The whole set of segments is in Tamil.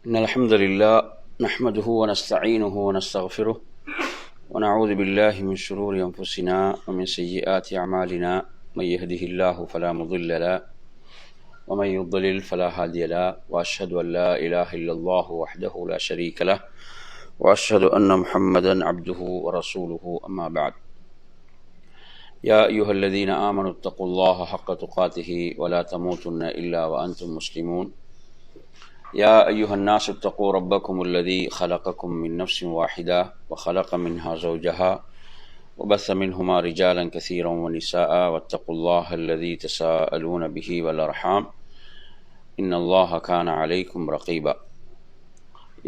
إن الحمد لله نحمده ونستعينه ونستغفره ونعوذ بالله من شرور أنفسنا ومن سيئات أعمالنا من يهده الله فلا مضل له ومن يضلل فلا هادي له وأشهد أن لا إله إلا الله وحده لا شريك له وأشهد أن محمدا عبده ورسوله أما بعد يا أيها الذين آمنوا اتقوا الله حق تقاته ولا تموتن إلا وأنتم مسلمون يا أيها الناس اتقوا ربكم الذي خلقكم من نفس واحدة وخلق منها زوجها وبث منهما رجالا كثيرا ونساء واتقوا الله الذي تساءلون به والأرحام إن الله كان عليكم رقيبا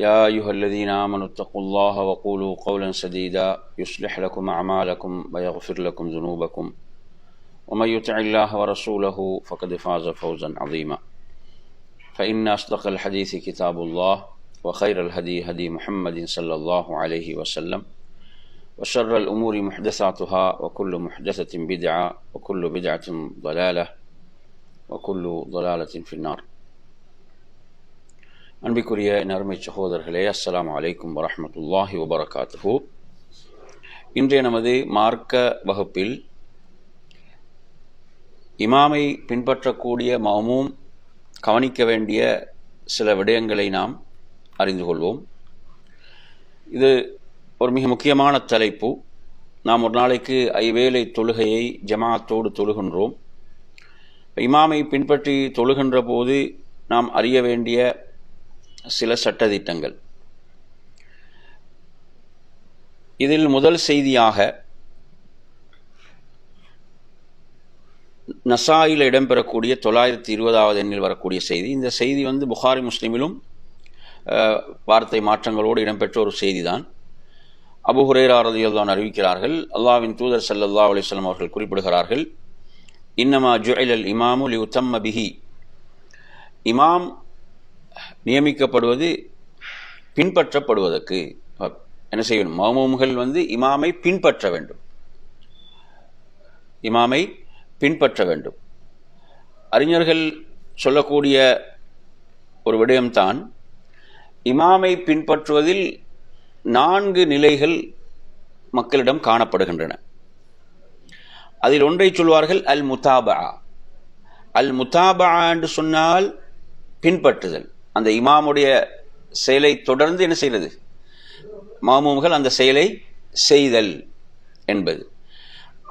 يا أيها الذين آمنوا اتقوا الله وقولوا قولا سديدا يصلح لكم أعمالكم ويغفر لكم ذنوبكم ومن يطع الله ورسوله فقد فاز فوزا عظيما فإن أصدق الحديث كتاب الله وخير الهدي هدي محمد صلى الله عليه وسلم وشر الأمور محدثاتها وكل محدثة بدعة وكل بدعة ضلالة وكل ضلالة في النار. அன்பிற்குரிய நறுமை சகோதரர்களே, அஸ்ஸலாமு அலைக்கும் வரஹ்மத்துல்லாஹி வபரகாத்துஹு. இன்றைய நமது மார்க்க வகுப்பில் இமாமை பின்பற்றக்கூடிய மஅமூம் கவனிக்க வேண்டிய சில விடயங்களை நாம் அறிந்து கொள்வோம். இது ஒரு மிக முக்கியமான தலைப்பு. நாம் ஒரு நாளைக்கு 5 வேளை தொழுகையை ஜமாஅத்தோடு தொழுகின்றோம். இமாமை பின்பற்றி தொழுகின்ற போது நாம் அறிய வேண்டிய சில சட்டதிட்டங்கள். இதில் முதல் செய்தியாக நசாயில் இடம்பெறக்கூடிய 920வது எண்ணில் வரக்கூடிய செய்தி. இந்த செய்தி புகாரி முஸ்லிமிலும் வார்த்தை மாற்றங்களோடு இடம்பெற்ற ஒரு செய்திதான். அபூ ஹுரைரா ரலியல்லாஹு அறிவிக்கிறார்கள், அல்லாஹ்வின் தூதர் ஸல்லல்லாஹு அலைஹி வஸல்லம் அவர்கள் குறிப்பிடுகிறார்கள், இன்னமா ஜுஇலல் இமாமு லியுத்தம்ம பிஹி. இமாம் நியமிக்கப்படுவது பின்பற்றப்படுவதற்கு. என்ன செய்யணும்? மஅமூம்கள் இமாமை பின்பற்ற வேண்டும். இமாமை பின்பற்ற வேண்டும். அறிஞர்கள் சொல்லக்கூடிய ஒரு விடயம்தான், இமாமை பின்பற்றுவதில் 4 நிலைகள் மக்களிடம் காணப்படுகின்றன. அதில் ஒன்றை சொல்வார்கள் அல் முதாபா. அல் முதாபா என்று சொன்னால் பின்பற்றுதல். அந்த இமாமுடைய செயலை தொடர்ந்து என்ன செய்வது? மஅமூம்கள் அந்த செயலை செய்தல் என்பது.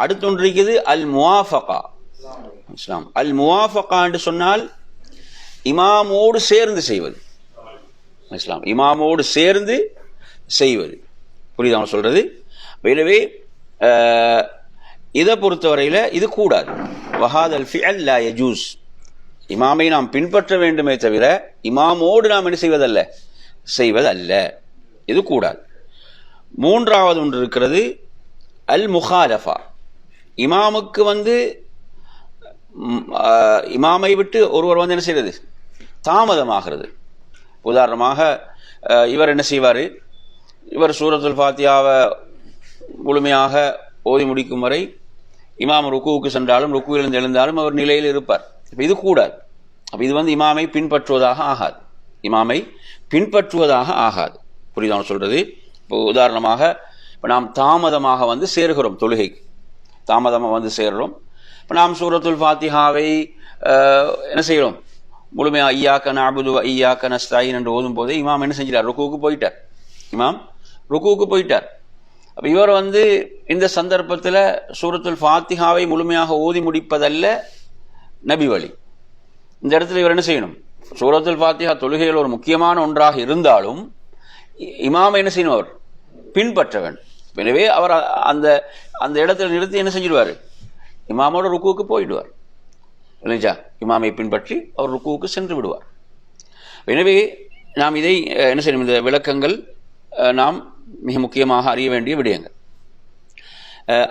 அடுத்தொன்று இருக்குது அல் முவாஃபகா. இஸ்லாம் அல் முவாஃபகா என்று சொன்னால் இமாமோடு சேர்ந்து செய்வது. இஸ்லாம் இமாமோடு சேர்ந்து செய்வது. புரியுதா சொல்றது? எனவே இதை பொறுத்தவரையில் இது கூடாது. வஹாதல் ஃபிஅல் லா யஜூஸ். இமாமை நாம் பின்பற்ற வேண்டுமே தவிர இமாமோடு நாம் என்ன செய்வதல்ல. இது கூடாது. மூன்றாவது ஒன்று இருக்கிறது அல் முகாலஃபா. இமாமுக்கு இமாமை விட்டு ஒருவர் என்ன செய்வது? தாமதமாகிறது. உதாரணமாக இவர் என்ன செய்வார்? இவர் சூரத்துல் ஃபாத்தியாவை முழுமையாக ஓதி முடிக்கும் வரை இமாம் ருக்குவுக்கு சென்றாலும் ருக்குவிலிருந்து எழுந்தாலும் அவர் நிலையில் இருப்பார். இது கூடாது. அப்போ இது இமாமை பின்பற்றுவதாக ஆகாது. இமாமை பின்பற்றுவதாக ஆகாது. புரியுதா சொல்றது? இப்போ உதாரணமாக இப்போ நாம் தாமதமாக சேர்கிறோம், தொழுகைக்கு தாமதமாக சேர்கிறோம். இப்போ நாம் சூரத்துல் ஃபாத்திஹாவை என்ன செய்கிறோம்? முழுமையாக ஐயாக்க நஅபுது வ ஐயாக்க நஸ்தஈன் என்று ஓதும் போதே இமாம் என்ன செஞ்சிட்டார்? ருக்குவுக்கு போயிட்டார். இமாம் ருக்குவுக்கு போயிட்டார். அப்போ இவர் இந்த சந்தர்ப்பத்தில் சூரத்துல் ஃபாத்திஹாவை முழுமையாக ஓதி முடிப்பதல்ல நபி வழி. இந்த இடத்துல இவர் என்ன செய்யணும்? சூரத்துல் ஃபாத்திஹா தொழுகையில் ஒரு முக்கியமான ஒன்றாக இருந்தாலும் இமாமை என்ன செய்யணும்? அவர் பின்பற்ற வேண்டும். எனவே அவர் அந்த அந்த இடத்துல நிறுத்தி என்ன செஞ்சிடுவார்? இமாமோட ருக்குவுக்கு போயிடுவார். இல்லையா? இமாமை பின்பற்றி அவர் ருக்குவுக்கு சென்று விடுவார். எனவே நாம் இதை என்ன செய்யணும்? இந்த விளக்கங்கள் நாம் மிக முக்கியமாக அறிய வேண்டிய விடயங்கள்.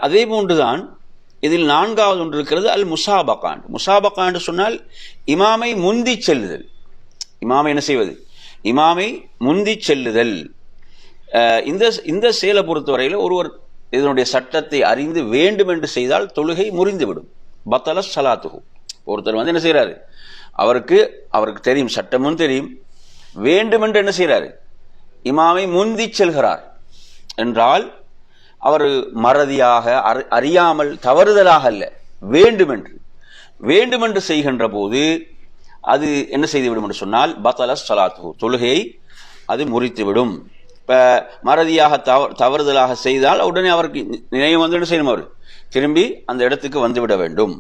அதே போன்றுதான் இதில் 4வது ஒன்று இருக்கிறது அல் முசாபகான். முசாபகான் சொன்னால் இமாமை முந்தி செல்லுதல். இமாமை என்ன செய்வது? இமாமை முந்தி செல்லுதல். இந்த செயலை பொறுத்தவரையில் ஒருவர் இதனுடைய சட்டத்தை அறிந்து வேண்டும் என்று செய்தால் தொழுகை முறிந்துவிடும். பத்தல ஸலாத்துஹு. ஒருத்தர் என்ன செய்கிறாரு? அவருக்கு தெரியும், சட்டமும் தெரியும், வேண்டுமென்று என்ன செய்கிறாரு? இமாமை முந்தி செல்கிறார் என்றால் அவர் மறதியாக, அறியாமல், தவறுதலாக அல்ல, வேண்டுமென்று செய்கின்ற போது அது என்ன செய்துவிடும் என்று சொன்னால் பத்தல ஸலாத்துஹு, தொழுகையை அது முறித்துவிடும். இப்போ மறதியாக தவறுதலாக செய்தால் உடனே அவருக்கு நினைவு வந்து என்ன செய்யணும்? அவர் திரும்பி அந்த இடத்துக்கு வந்துவிட வேண்டும்.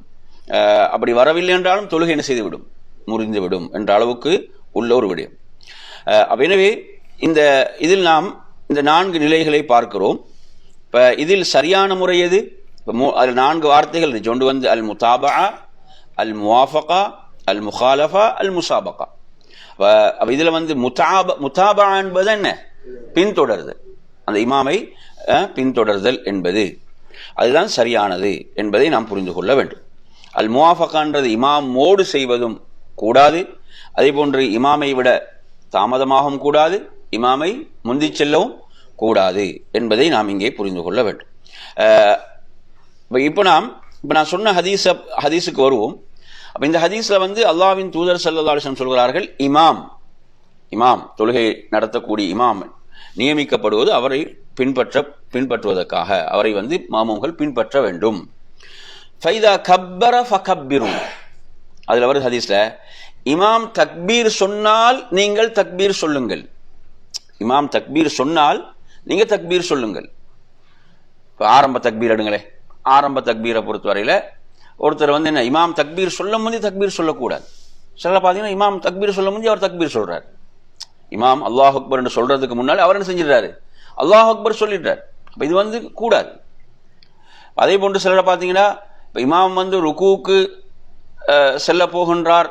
அப்படி வரவில்லை என்றாலும் தொழுகை என்ன செய்துவிடும்? முறிந்துவிடும் என்ற அளவுக்கு உள்ள ஒரு விடயம். எனவே இதில் நாம் இந்த 4 நிலைகளை பார்க்கிறோம். இப்போ இதில் சரியான முறை எது? அதில் 4 வார்த்தைகள் ஒன்று வந்து அல் முதாபா, அல் முவாஃபகா, அல் முகாலஃபா, அல் முசாபகா. அப்போ இதில் வந்து முதாபா என்பது என்ன? பின்தொடர்தல், அந்த இமாமை பின்தொடர்தல் என்பது அதுதான் சரியானது என்பதை நாம் புரிந்து கொள்ள வேண்டும். அல் முவாஃபகான்றது இமாமோடு செய்வதும் கூடாது, அதே போன்று இமாமை விட தாமதமாகவும் கூடாது, இமாமை முந்தி செல்லவும் கூடாது என்பதை நாம் இங்கே புரிந்து கொள்ள வேண்டும். இப்போ நான் சொன்ன ஹதீஸுக்கு வருவோம். அப்போ இந்த ஹதீஸில் வந்து அல்லாஹ்வின் தூதர் ஸல்லல்லாஹு அலைஹி வஸல்லம் சொல்கிறார்கள், இமாம் தொழுகை நடத்தக்கூடிய இமாம் நியமிக்கப்படுவது அவரை பின்பற்றுவதற்காக, அவரை வந்து மாமூம்கள் பின்பற்ற வேண்டும். ஃபைதா கப்பர ஃபகப்பிரு, அதில் வருது ஹதீஸில், இமாம் தக்பீர் சொன்னால் நீங்கள் தக்பீர் சொல்லுங்கள். இமாம் தக்பீர் சொன்னால் நீங்கள் தக்பீர் சொல்லுங்கள். இப்போ ஆரம்ப தக்பீர் எடுங்களே, ஆரம்ப தக்பீரை பொறுத்தவரையில் ஒருத்தர் வந்து என்ன, இமாம் தக்பீர் சொல்ல முந்தி தக்பீர் சொல்லக்கூடாது. சில பார்த்தீங்கன்னா இமாம் தக்பீர் சொல்ல முந்தி அவர் தக்பீர் சொல்கிறார். இமாம் அல்லாஹ் அக்பர் என்று சொல்றதுக்கு முன்னால் அவர் என்ன செஞ்சிடறாரு? அல்லாஹ் அக்பர் சொல்லிடுறார். அப்போ இது வந்து கூடாது. அதே போன்று சிலர் பார்த்தீங்கன்னா இப்போ இமாம் வந்து ருக்கூக்கு செல்ல போகின்றார்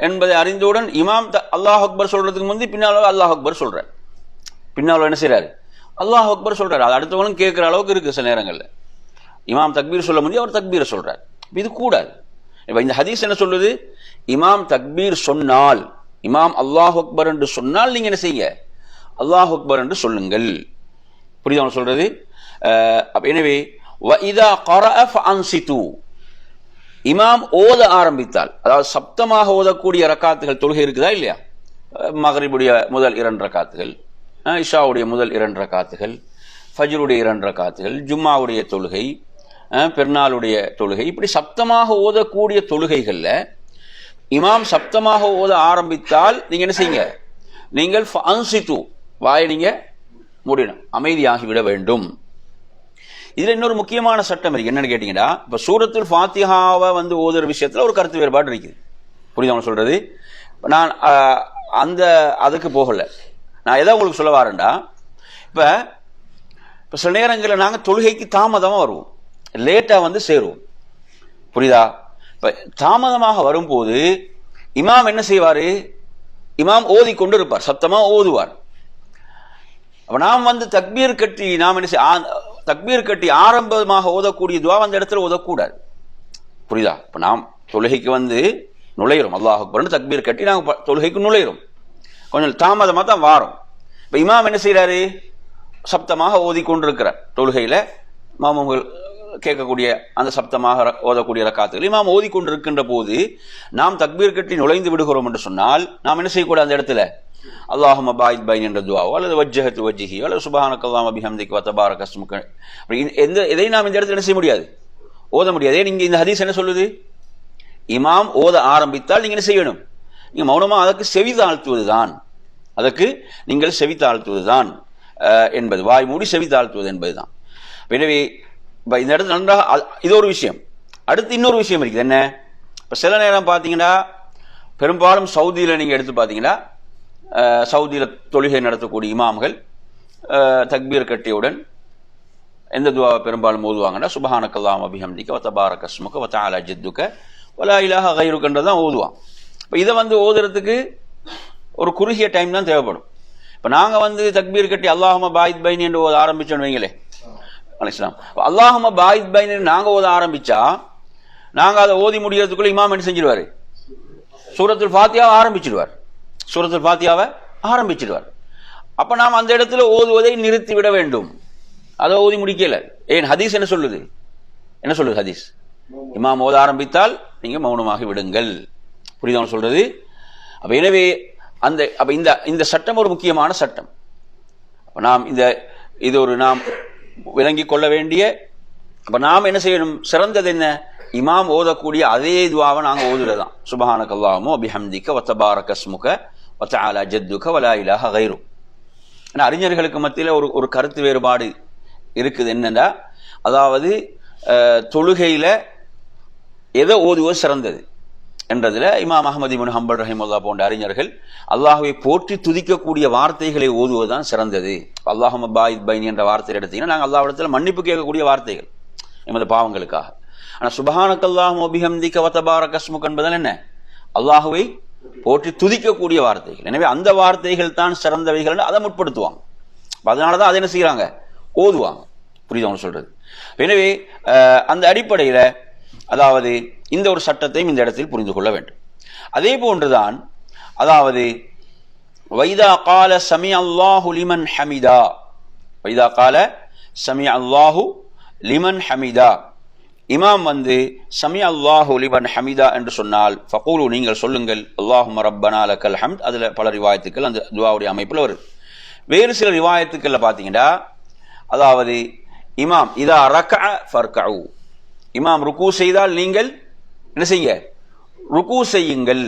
என்பதை அறிந்தவுடன் இமாம் அல்லாஹ் அக்பர் சொல்றதுக்கு முந்தி பின்னால் அல்லாஹ் அக்பர் சொல்றார். பின்னால் என்ன செய்யறாரு? அல்லாஹ் அக்பர் சொல்றாரு. அது அடுத்தவங்களும் கேட்கிற அளவுக்கு இருக்கு சில நேரங்களில். இமாம் தக்பீர் சொல்ல முந்தி அவர் தக்பீரை சொல்றார். இது கூடாது. இப்போ இந்த ஹதீஸ் என்ன சொல்லுது? இமாம் தக்பீர் சொன்னால், இமாம் அல்லாஹ் அக்பர் என்று சொன்னால் நீங்க என்ன செய்யுங்க? அல்லாஹ் அக்பர் என்று சொல்லுங்கள். புரியுதா சொல்றது? எனவே வஇதா கரஅ ஃபஅன்சிது, இமாம் ஓத ஆரம்பித்தால், அதாவது சப்தமாக ஓதக்கூடிய ரக்காத்துகள் தொழுகை இருக்குதா இல்லையா? மக்ரிபுடைய முதல் 2 ரக்காத்துகள், இஷாவுடைய முதல் 2 ரக்காத்துகள், ஃபஜ்ருடைய 2 ரக்காத்துகள், ஜும்மாவுடைய தொழுகை, பெருநாளுடைய தொழுகை, இப்படி சப்தமாக ஓதக்கூடிய தொழுகைகள்ல இமாம் சப்தமாக ஓத ஆரம்பித்தால் நீங்க என்ன செய்யுங்க? நீங்கள் ஃபஅன்சிது, வாயை நீங்க மூடணும், அமைதியாகிவிட வேண்டும். இதுல இன்னொரு முக்கியமான சட்டம் இருக்கு. என்னன்னு கேட்டீங்கன்னா, இப்ப சூரத்துல் ஃபாத்திஹாவை வந்து ஓதுற விஷயத்துல ஒரு கருத்து வேறுபாடு இருக்குது. புரியுதா சொல்றது? நான் அதுக்கு போகல. நான் எதை உங்களுக்கு சொல்ல வரேன்டா, இப்ப சில நேரங்களில் நாங்கள் தொழுகைக்கு தாமதமாக வருவோம், லேட்டா வந்து சேருவோம். புரியுதா? இப்ப தாமதமாக வரும்போது இமாம் என்ன செய்வாரு? இமாம் ஓதி கொண்டு இருப்பார், சத்தமா ஓதுவார். அப்ப நாம் வந்து தக்பீர் கட்டி நாம் என்ன தக்பீர் கட்டி ஆரம்பமாக ஓதக்கூடிய துவா அந்த இடத்துல ஓதக்கூடாது. புரியுதா? இப்ப நாம் தொழுகைக்கு வந்து நுழையிறோம், அல்லாஹ் அக்பர்னு தக்பீர் கட்டி நாங்கள் தொழுகைக்கு நுழையிறோம், கொஞ்சம் தாமதமாக தான் வாரோம். இப்ப இமாம் என்ன செய்யறாரு? சப்தமாக ஓதி கொண்டிருக்கிறார். தொழுகையில மாமூம்கள் கேட்கக்கூடிய அந்த சப்தமாக ஓதக்கூடிய ரக்காத்துகள் இமாம் ஓதி கொண்டிருக்கின்ற போது நாம் தக்பீர் கட்டி நுழைந்து விடுகிறோம் என்று சொன்னால் நாம் என்ன செய்யக்கூடாது? அந்த இடத்துல அல்லாஹும்ம பாயித் பைன் என்ற துஆவோ அல்லது வஜ்ஜஹது வஜ்ஹி அல்லது சுப்ஹானக்கல்லாஹும்ம பிஹம்திக வ தபாரக இஸ்முக, எதை நாம் இந்த இடத்துல என்ன செய்ய முடியாது? ஓத முடியாது. நீங்க இந்த ஹதீஸ் என்ன சொல்லுது? இமாம் ஓத ஆரம்பித்தால் நீங்க என்ன செய்யணும்? நீங்க மௌனமா அதற்கு செவி தாழ்த்துவதுதான், அதற்கு நீங்கள் செவி தாழ்த்துவதுதான் என்பது, வாய் மூடி செவி தாழ்த்துவது என்பதுதான். எனவே இந்த இடத்துல நன்றாக, இது ஒரு விஷயம். அடுத்து இன்னொரு விஷயம் இருக்குது. என்ன? இப்போ சில நேரம் பார்த்தீங்கன்னா, பெரும்பாலும் சவுதியில் நீங்கள் எடுத்து பார்த்தீங்கன்னா, சவுதியில் தொழுகை நடத்தக்கூடிய இமாம்கள் தக்பீர் கட்டியவுடன் எந்த துவாவை பெரும்பாலும் ஓதுவாங்கன்னா, சுப்ஹானக்கல்லாஹும்ம பிஹம்திக வ தபாரக இஸ்முக வ தஆலா ஜத்துக வ லா இலாஹ கைருக்கன்றதான் ஓதுவான். இப்போ இதை வந்து ஓதுறதுக்கு ஒரு குறுகிய டைம் தான் தேவைப்படும். இப்போ நாங்கள் வந்து தக்பீர் கட்டி அல்லாஹும்ம பாயித் பைன் என்று ஓத ஆரம்பிச்சோன்னு வைங்களே, அலைஹிஸ்ஸலாம், அல்லாஹும்ம பாயித் பைன் நாங்கள் ஓத ஆரம்பிச்சா நாங்கள் அதை ஓதி முடிகிறதுக்குள்ள இமாம் என்ன செஞ்சிருவாரு? சூரத்துல் ஃபாத்திஹாவை ஆரம்பிச்சிடுவார். சூரத்துல் ஃபாத்திஹாவை ஆரம்பிச்சிடுவார். அப்ப நாம் அந்த இடத்துல ஓதுவதை நிறுத்தி விட வேண்டும். அதை ஓதி முடிக்கல. ஏன்? ஹதீஸ் என்ன சொல்லுது? என்ன சொல்லுது ஹதீஸ்? இமாம் ஓத ஆரம்பித்தால் நீங்க மௌனமாகி விடுங்கள். புரியுதா சொல்றது? அப்ப எனவே அப்ப இந்த சட்டம் ஒரு முக்கியமான சட்டம். நாம் நாம் விளங்கிக் கொள்ள வேண்டிய, அப்ப நாம் என்ன செய்யணும், சிறந்தது என்ன, இமாம் ஓதக்கூடிய அதே துவாவை நாங்கள் ஓதுறதான். சுப்ஹானக்கல்லாஹும்ம வ பிஹம்திக வ தபாரக ஸ்முக வ தஆலா ஜத்துக வ லா இலாஹ கைரு. அறிஞர்களுக்கு மத்தியில் ஒரு கருத்து வேறுபாடு இருக்குது. என்னன்னா, அதாவது தொழுகையில எதை ஓதுவது சிறந்தது என்றதுல இமாம் அஹ்மத் இப்னு ஹம்பல் ரஹிமஹுல்லாஹ் போன்ற அறிஞர்கள் அல்லாஹ்வை போற்றி துதிக்கக்கூடிய வார்த்தைகளை ஓதுவதுதான் சிறந்தது. அல்லாஹும்ம பாயித் பைனி என்ற வார்த்தை எடுத்தீங்கன்னா நாங்கள் அல்லாஹ்விடத்துல மன்னிப்பு கேட்கக்கூடிய வார்த்தைகள் எமது பாவங்களுக்காக. ஆனா சுப்ஹானக்கல்லாஹும்ம வ பிஹம்திக வ தபாரக ஸ்முக என்பதன் என்ன, அல்லாஹ்வை போற்றி துதிக்கக்கூடிய வார்த்தைகள். எனவே அந்த வார்த்தைகள் தான் சிறந்தவைகள் அதை முற்படுத்துவாங்க. அதனாலதான் அதை என்ன செய்யறாங்க, ஓதுவாங்க. புரியுது அவங்க சொல்றது. எனவே அந்த அடிப்படையில அதாவது இந்த ஒரு சட்டத்தையும் இந்த இடத்தில் புரிந்து கொள்ள வேண்டும். அதே போன்றுதான் அதாவது வைதா கால சமி அல்லாஹு லிமன் ஹமிதா, வைதா கால சமி அல்லாஹு லிமன் ஹமிதா, இமாம் சமி அல்லாஹு லிமன் ஹமிதா என்று சொன்னால் ஃபகூலு நீங்கள் சொல்லுங்கள் அல்லாஹும்ம ரப்பனா லக்கல் ஹம்த். அதுல பல ரிவாயத்துக்கள் அந்த துஆவுடைய அமைப்பில் வருது. வேறு சில ரிவாயத்துக்கள்ல பாத்தீங்கன்னா அதாவது இமாம் இதா ரக்அ ஃபர்கஉ, இமாம் ருக்கு செய்தால் நீங்கள் என்ன செய்ய, ருக்கு செய்யுங்கள்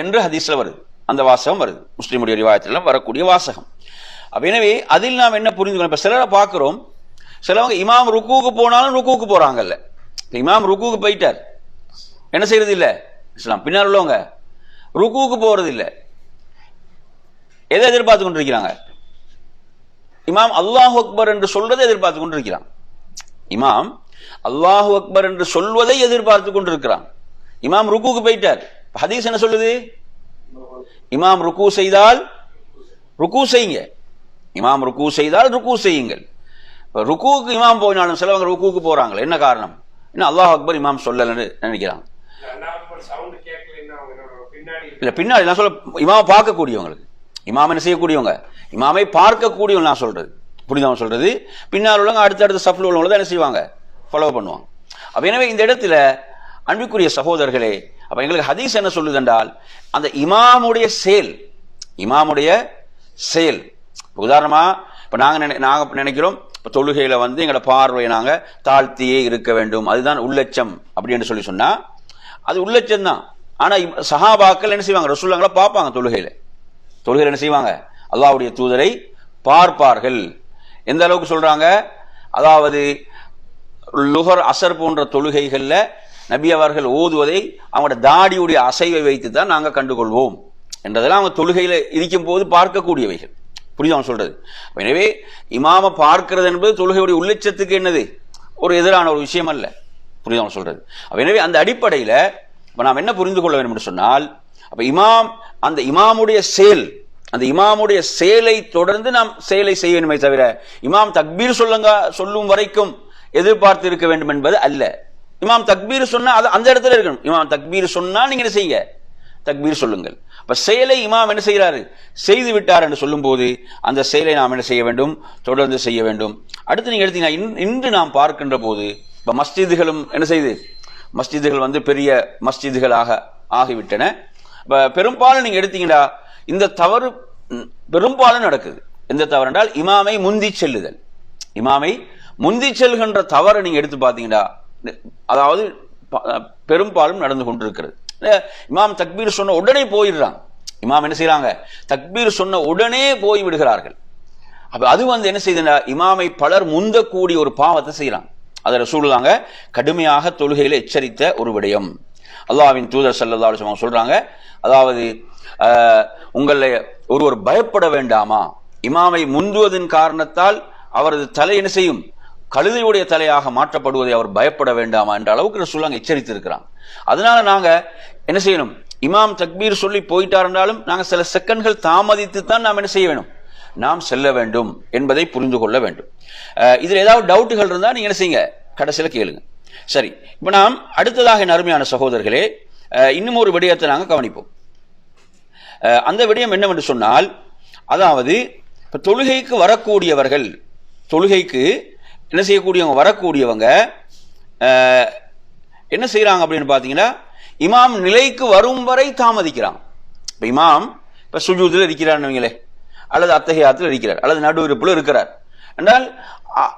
என்று ஹதீஸ்ல வருது. அந்த வாசகம் வருது, முஸ்லிமுடைய ரிவாயத்திலாம் வரக்கூடிய வாசகம். எனவே அதில் நாம் என்ன புரிந்துக்கணும், இப்ப சிலரை பார்க்கிறோம், சிலவங்க இமாம் ருக்குவுக்கு போனாலும் ருக்குவுக்கு போறாங்கல்ல. இமாம் ருக்குவுக்கு போயிட்டார், என்ன செய்யறது இல்ல, இஸ்லாம் பின்னால் உள்ளவங்க ருக்குவுக்கு போறது இல்லை. எதை எதிர்பார்த்து கொண்டிருக்கிறாங்க, இமாம் அல்லாஹு அக்பர் என்று சொல்றதை எதிர்பார்த்து கொண்டிருக்கிறான். இமாம் அல்லாஹு அக்பர் என்று சொல்வதை எதிர்பார்த்து கொண்டிருக்கிறான். இமாம் ருக்குவுக்கு போயிட்டார். ஹதீஸ் என்ன சொல்லுது, இமாம் ருக்கு செய்தால் ருக்கு செய்யுங்க, இமாம் ருக்கு செய்தால் ருக்கு செய்யுங்கள். ருக்குவுக்கு இமாம் போயினாலும் சிலவங்க ருக்குவுக்கு போறாங்க. என்ன காரணம், இன்னும் அல்லாஹ் அக்பர் இமாம் சொல்லலன்னு நினைக்கிறாங்க. இல்ல பின்னாடி நான் சொல்ல இமாம பார்க்கக்கூடியவங்களுக்கு, இமாம் என்ன செய்யக்கூடியவங்க, இமாமை பார்க்கக்கூடியவங்க நான் சொல்றது, புரியுதா சொல்றது. பின்னால் உள்ளவங்க அடுத்தடுத்த சஃப்ல உள்ளவங்க தான் என்ன செய்வாங்க, ஃபாலோ பண்ணுவாங்க. அப்ப எனவே இந்த இடத்துல அன்பிற்குரிய சகோதரர்களே, அப்ப எங்களுக்கு ஹதீஸ் என்ன சொல்லுது என்றால் அந்த இமாமுடைய செயல், இமாமுடைய செயல். உதாரணமா இப்ப நாங்க நினைக்கிறோம், இப்ப தொழுகையில எங்களோட பார்வையை நாங்க தாழ்த்தியே இருக்க வேண்டும், அதுதான் உள்ளச்சம் அப்படின்னு சொல்லி சொன்னா அது உள்ளச்சம் தான். ஆனா சஹாபாக்கள் என்ன செய்வாங்க, ரசூலுல்லாஹ்வை பார்ப்பாங்க, தொழுகையில என்ன செய்வாங்க, அல்லாஹ்வுடைய தூதரை பார்ப்பார்கள். எந்த அளவுக்கு சொல்றாங்க, அதாவது லுஹர் அசர் போன்ற தொழுகைகள்ல நபி அவர்கள் ஓதுவதை அவங்களோட தாடியுடைய அசைவை வைத்து தான் நாங்க கண்டுகொள்வோம் என்றதெல்லாம் அவங்க தொழுகையில இருக்கும் போது பார்க்கக்கூடியவைகள். புரியுதா சொல்றது. எனவே இமாம பார்க்கிறது என்பது தொழுகையுடைய உள்ளச்சத்துக்கு என்னது, ஒரு எதிரான ஒரு விஷயம் அல்ல. புரியுதா சொல்றது. எனவே அந்த அடிப்படையில நாம் என்ன புரிந்து கொள்ள வேண்டும் என்று சொன்னால், அப்ப இமாம் அந்த இமாமுடைய செயல், அந்த இமாமுடைய செயலை தொடர்ந்து நாம் செயலை செய்ய வேண்டுமே தவிர இமாம் தக்பீர் சொல்லும் வரைக்கும் எதிர்பார்த்து இருக்க வேண்டும் என்பது அல்ல. இமாம் தக்பீர் சொன்னா அது அந்த இடத்துல இருக்கணும். இமாம் தக்பீர் சொன்னா நீங்க என்ன செய்ய, தக்பீர் சொல்லுங்கள். அப்ப செயலை இமாம் என்ன செய்யறாரு, செய்து விட்டார் என்று சொல்லும் போது அந்த செயலை நாம் என்ன செய்ய வேண்டும், தொடர்ந்து செய்ய வேண்டும். அடுத்து நீங்க எடுத்தீங்கன்னா இன்று நாம் பார்க்கின்ற போது இப்ப மஸ்ஜிதுகளும் என்ன செய்யுது, மஸ்ஜிதுகள் பெரிய மஸ்ஜிதுகளாக ஆகிவிட்டன. பெரும்பாலும் நீங்க எடுத்தீங்கன்னா இந்த தவறு பெரும்பாலும் நடக்குது. எந்த தவறு என்றால் இமாமை முந்தி செல்லுதல். இமாமை முந்தி செல்கின்ற தவறை நீங்க எடுத்து பார்த்தீங்கன்னா அதாவது பெரும்பாலும் நடந்து கொண்டிருக்கிறது. இமாம் தக்பீர் சொன்ன உடனே போயிடுறாங்க. இமாம் என்ன செய்யறாங்க, தக்பீர் சொன்ன உடனே போய் விடுகிறார்கள். அப்ப அது என்ன செய்யுதுன்னா இமாமை பலர் முந்தக்கூடிய ஒரு பாவத்தை செய்யறாங்க. அதை ரசூலுல்லாஹ் கடுமையாக தொழுகையில எச்சரித்த ஒரு விடயம். அல்லாஹ்வின் தூதர் ஸல்லல்லாஹு அலைஹி வஸல்லம் சொல்றாங்க, அதாவது உங்களை ஒருவர் பயப்பட வேண்டாமா, இமாமை முந்துவதன் காரணத்தால் அவரது தலை என்ன செய்யும், கழுதையுடைய தலையாக மாற்றப்படுவதை அவர் பயப்பட வேண்டாமா என்ற அளவுக்கு ரசூலுல்லாஹ் எச்சரித்திருக்கிறாங்க. அதனால நாங்க என்ன செய்யணும், இமாம் தக்பீர் சொல்லி போயிட்டார் என்றாலும் நாங்க சில செகண்ட்கள் தாமதித்து தான் நாம் என்ன செய்ய வேண்டும், நாம் செல்ல வேண்டும் என்பதை புரிந்து கொள்ள வேண்டும். இதுல ஏதாவது டவுட்டுகள் இருந்தா நீங்க என்ன செய்யுங்க, கடைசியில கேளுங்க. சரி, இப்ப நாம் அடுத்ததாக என் அருமையான சகோதரர்களே இன்னும் ஒரு விடயத்தை நாங்கள் கவனிப்போம். அந்த விடயம் என்னவென்று சொன்னால், அதாவது இப்ப தொழுகைக்கு வரக்கூடியவர்கள், தொழுகைக்கு என்ன செய்யக்கூடியவங்க, வரக்கூடியவங்க என்ன செய்யறாங்க அப்படின்னு பாத்தீங்கன்னா, இமாம் நிலைக்கு வரும் வரை தாமதிக்கிறாங்க. இப்ப இமாம் இப்போ சுஜூதில் இருக்கிறார்னுவீங்களே, அல்லது அத்தஹியாத்தில் இருக்கிறார், அல்லது நடு இருப்பில் இருக்கிறார் என்றால்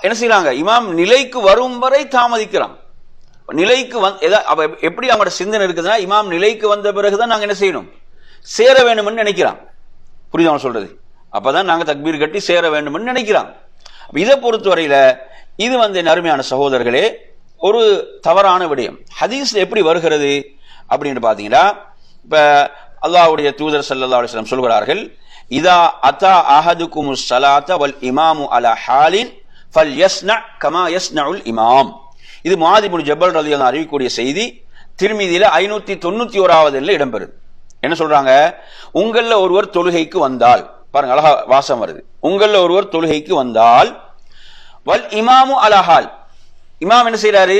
என்ன செய்யறாங்க? இமாம் நிலைக்கு வரும் வரை தாமதிக்கிறான். நிலைக்கு எப்படி அவங்களோட சிந்தனை இருக்குதுன்னா, இமாம் நிலைக்கு வந்த பிறகுதான் நாங்கள் என்ன செய்யணும், சேர வேண்டும்னு நினைக்கிறான். புரியுது அவன் சொல்றது? அப்பதான் நாங்கள் தக்பீர் கட்டி சேர வேண்டும்னு நினைக்கிறான். இதை பொறுத்தவரையில இது என் அருமையான சகோதரர்களே ஒரு தவறான விடயம். ஹதீஸ்ல எப்படி வருகிறது அப்படின்னு பாத்தீங்கன்னா, இப்ப அல்லாஹ்வுடைய தூதர் ஸல்லல்லாஹு அலைஹி வஸல்லம் சொல்கிறார்கள், இதா அத்தா அஹதுகுமுஸ் ஸலாத வல் இமாமு அலா ஹாலின் ஃபல்யஸ்ன கமா யஸ்னஉல் இமாம். இது முஆத் இப்னு ஜபல் ரலியல்லாஹு அன்ஹு அறிவிக்கக்கூடிய செய்தி. திர்மிதியில 591வது இடம்பெறுது. என்ன சொல்றாங்க? உங்கள ஒருவர் தொழுகைக்கு வந்தால், பாருங்க அழகா வாசம் வருது, உங்கள ஒருவர் தொழுகைக்கு வந்தால் வல் இமாமு அலா ஹால், இமாம் என்ன செய்யறாரு?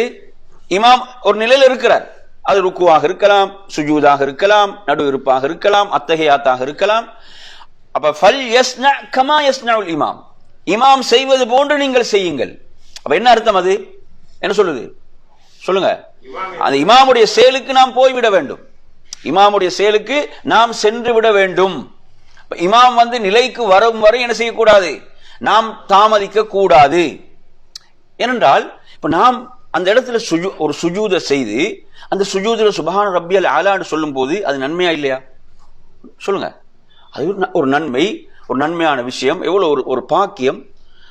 இமாம் ஒரு நிலையில் இருக்கிறார். அது ருக்குவாக இருக்கலாம், சுஜூதாக இருக்கலாம், நடு இருப்பாக இருக்கலாம், அத்தஹியாத்தாக இருக்கலாம். அப்ப ஃபல் யஸ்ன கமா யஸ்னஉல் இமாம், இமாம் செய்வது போன்று நீங்கள் செய்யுங்கள். அப்ப என்ன அர்த்தம்? அது என்ன சொல்லுது? சொல்லுங்க. அந்த இமாமுடைய செயலுக்கு நாம் போய்விட வேண்டும், இமாமுடைய செயலுக்கு நாம் சென்று விட வேண்டும். இமாம் நிலைக்கு வரும் வரை என்ன செய்யக்கூடாது? நாம் தாமதிக்க கூடாது. ஏனென்றால் இப்ப நாம் அந்த இடத்துல ஒரு சுஜூத செய்து அந்த சுஜூதுல சுப்ஹான ரப்பியல் அலான்னு சொல்லும் போது அது நன்மையா இல்லையா? சொல்லுங்க. அது ஒரு நன்மை, ஒரு நன்மையான விஷயம், எவ்வளவு ஒரு பாக்கியம்.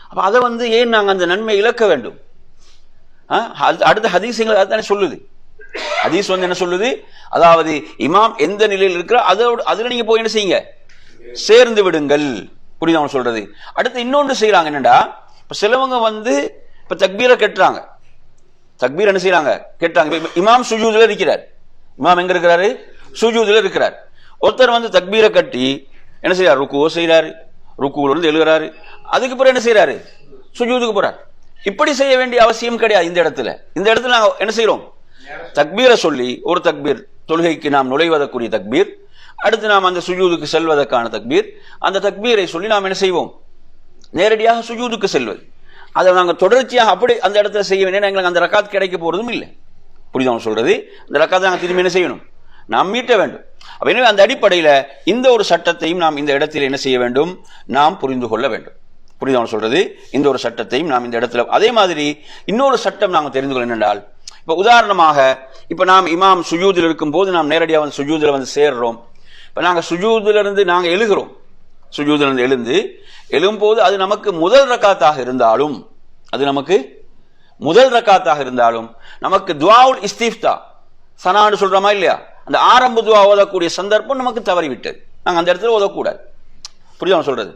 அப்ப அதை ஏன் நாங்க அந்த நன்மை இழக்க வேண்டும்? அடுத்த ஹதீஸ்கள் அதுதானே சொல்லுது. ஹதீஸ் என்ன சொல்லுது? அதாவது இமாம் எந்த நிலையில் இருக்கிற அதுல நீங்க போய் என்ன செய்யுங்க, சேர்ந்து விடுங்கள். புரியுது அவன் சொல்றது? அடுத்து இன்னொன்று செய்யறாங்க. என்னடா, இப்ப சிலவங்க இப்ப தக்பீரை கட்டுறாங்க, தக்பீர் என்ன செய்யறாங்க? கேட்டாங்க. இமாம் சுஜூதுல இருக்கிறார், இமாம் எங்க இருக்கிறாரு? சுஜூதுல இருக்கிறார். ஒருத்தர் தக்பீரை கட்டி என்ன செய்யறாரு? ருக்குவோ செய்யறாரு, ருக்குல எழுகிறாரு, அதுக்கு பிறகு என்ன செய்யறாரு? சுஜூதுக்கு போறார். இப்படி செய்ய வேண்டிய அவசியம் கிடையாது. இந்த இடத்துல நாங்க என்ன செய்யறோம்? தக்பீரை சொல்லி ஒரு தக்பீர் தொழுகைக்கு நாம் நுழைவதற்குரிய தக்பீர், அடுத்து நாம் அந்த சுஜூதுக்கு செல்வதற்கான தக்பீர், அந்த தக்பீரை சொல்லி நாம் என்ன செய்வோம்? நேரடியாக சுஜூதுக்கு செல்வது. அதை நாங்கள் தொடர்ச்சியாக அப்படி அந்த இடத்துல செய்ய வேண்டிய எங்களுக்கு அந்த ரக்காத் கிடைக்க போறதும் இல்லை. புரியுது சொல்றது? அந்த ரக்காத்தை நாங்கள் திரும்பி என்ன செய்யணும்? நாம் மீட்ட வேண்டும். எனவே அந்த அடிப்படையில் இந்த ஒரு சட்டத்தையும் நாம் இந்த இடத்தில் என்ன செய்ய வேண்டும்? நாம் புரிந்து கொள்ள வேண்டும். புரியுது சொல்றது? இந்த ஒரு சட்டத்தையும் நாம் இந்த இடத்துல, அதே மாதிரி இன்னொரு சட்டம் நாங்கள் தெரிந்து கொள்ள என்னென்றால், இப்ப உதாரணமாக இப்ப நாம் இமாம் சுஜூதில் இருக்கும் போது நாம் நேரடியாக சுஜூதில் சேர்றோம். இப்ப நாங்க சுஜூதில இருந்து நாங்க எழுகிறோம், சுஜூதில இருந்து எழும்போது அது நமக்கு முதல் ரக்காத்தாக இருந்தாலும், நமக்கு துஆவுல் இஸ்திஃப்தா சனான்னு சொல்றோமா இல்லையா, அந்த ஆரம்ப துஆ ஓதக்கூடிய சந்தர்ப்பம் நமக்கு தவறிவிட்டது. நாங்க அந்த இடத்துல ஓதக்கூடாது. புரியுது சொல்றது?